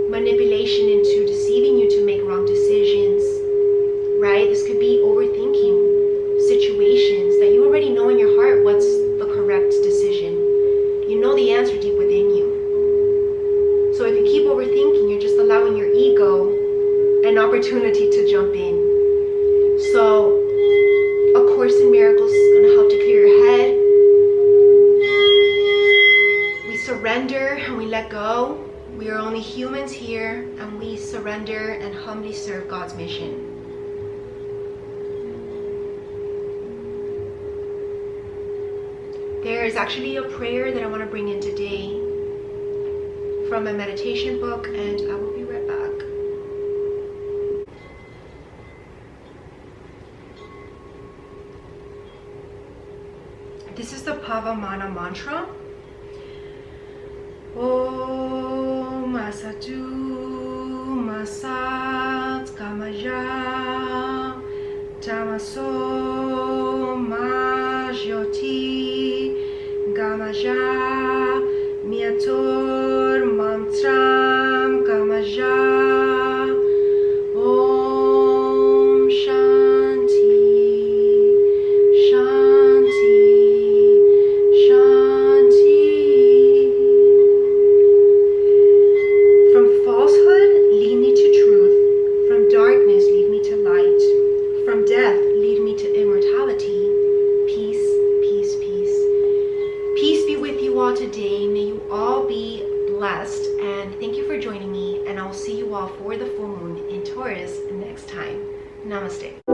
manipulation into deceiving you to make wrong decisions, right? This could be overthinking situations that you already know in your heart what's the correct decision. You know the answer deep within you. So if you keep overthinking, you're just allowing your ego an opportunity to jump in. So A Course in Miracles is going to help to clear your head. We surrender and we let go. We are only humans here, and we surrender and humbly serve God's mission. There is actually a prayer that I want to bring in today from a meditation book, and I will be right back. This is the Pavamana mantra. Om Asatu Masat Kamaya Tamaso Majyoti Gamaja Miator Mantram Gamaja Om Shanti Shanti Shanti. all today. May you all be blessed, and thank you for joining me, and I'll see you all for the full moon in Taurus next time. Namaste.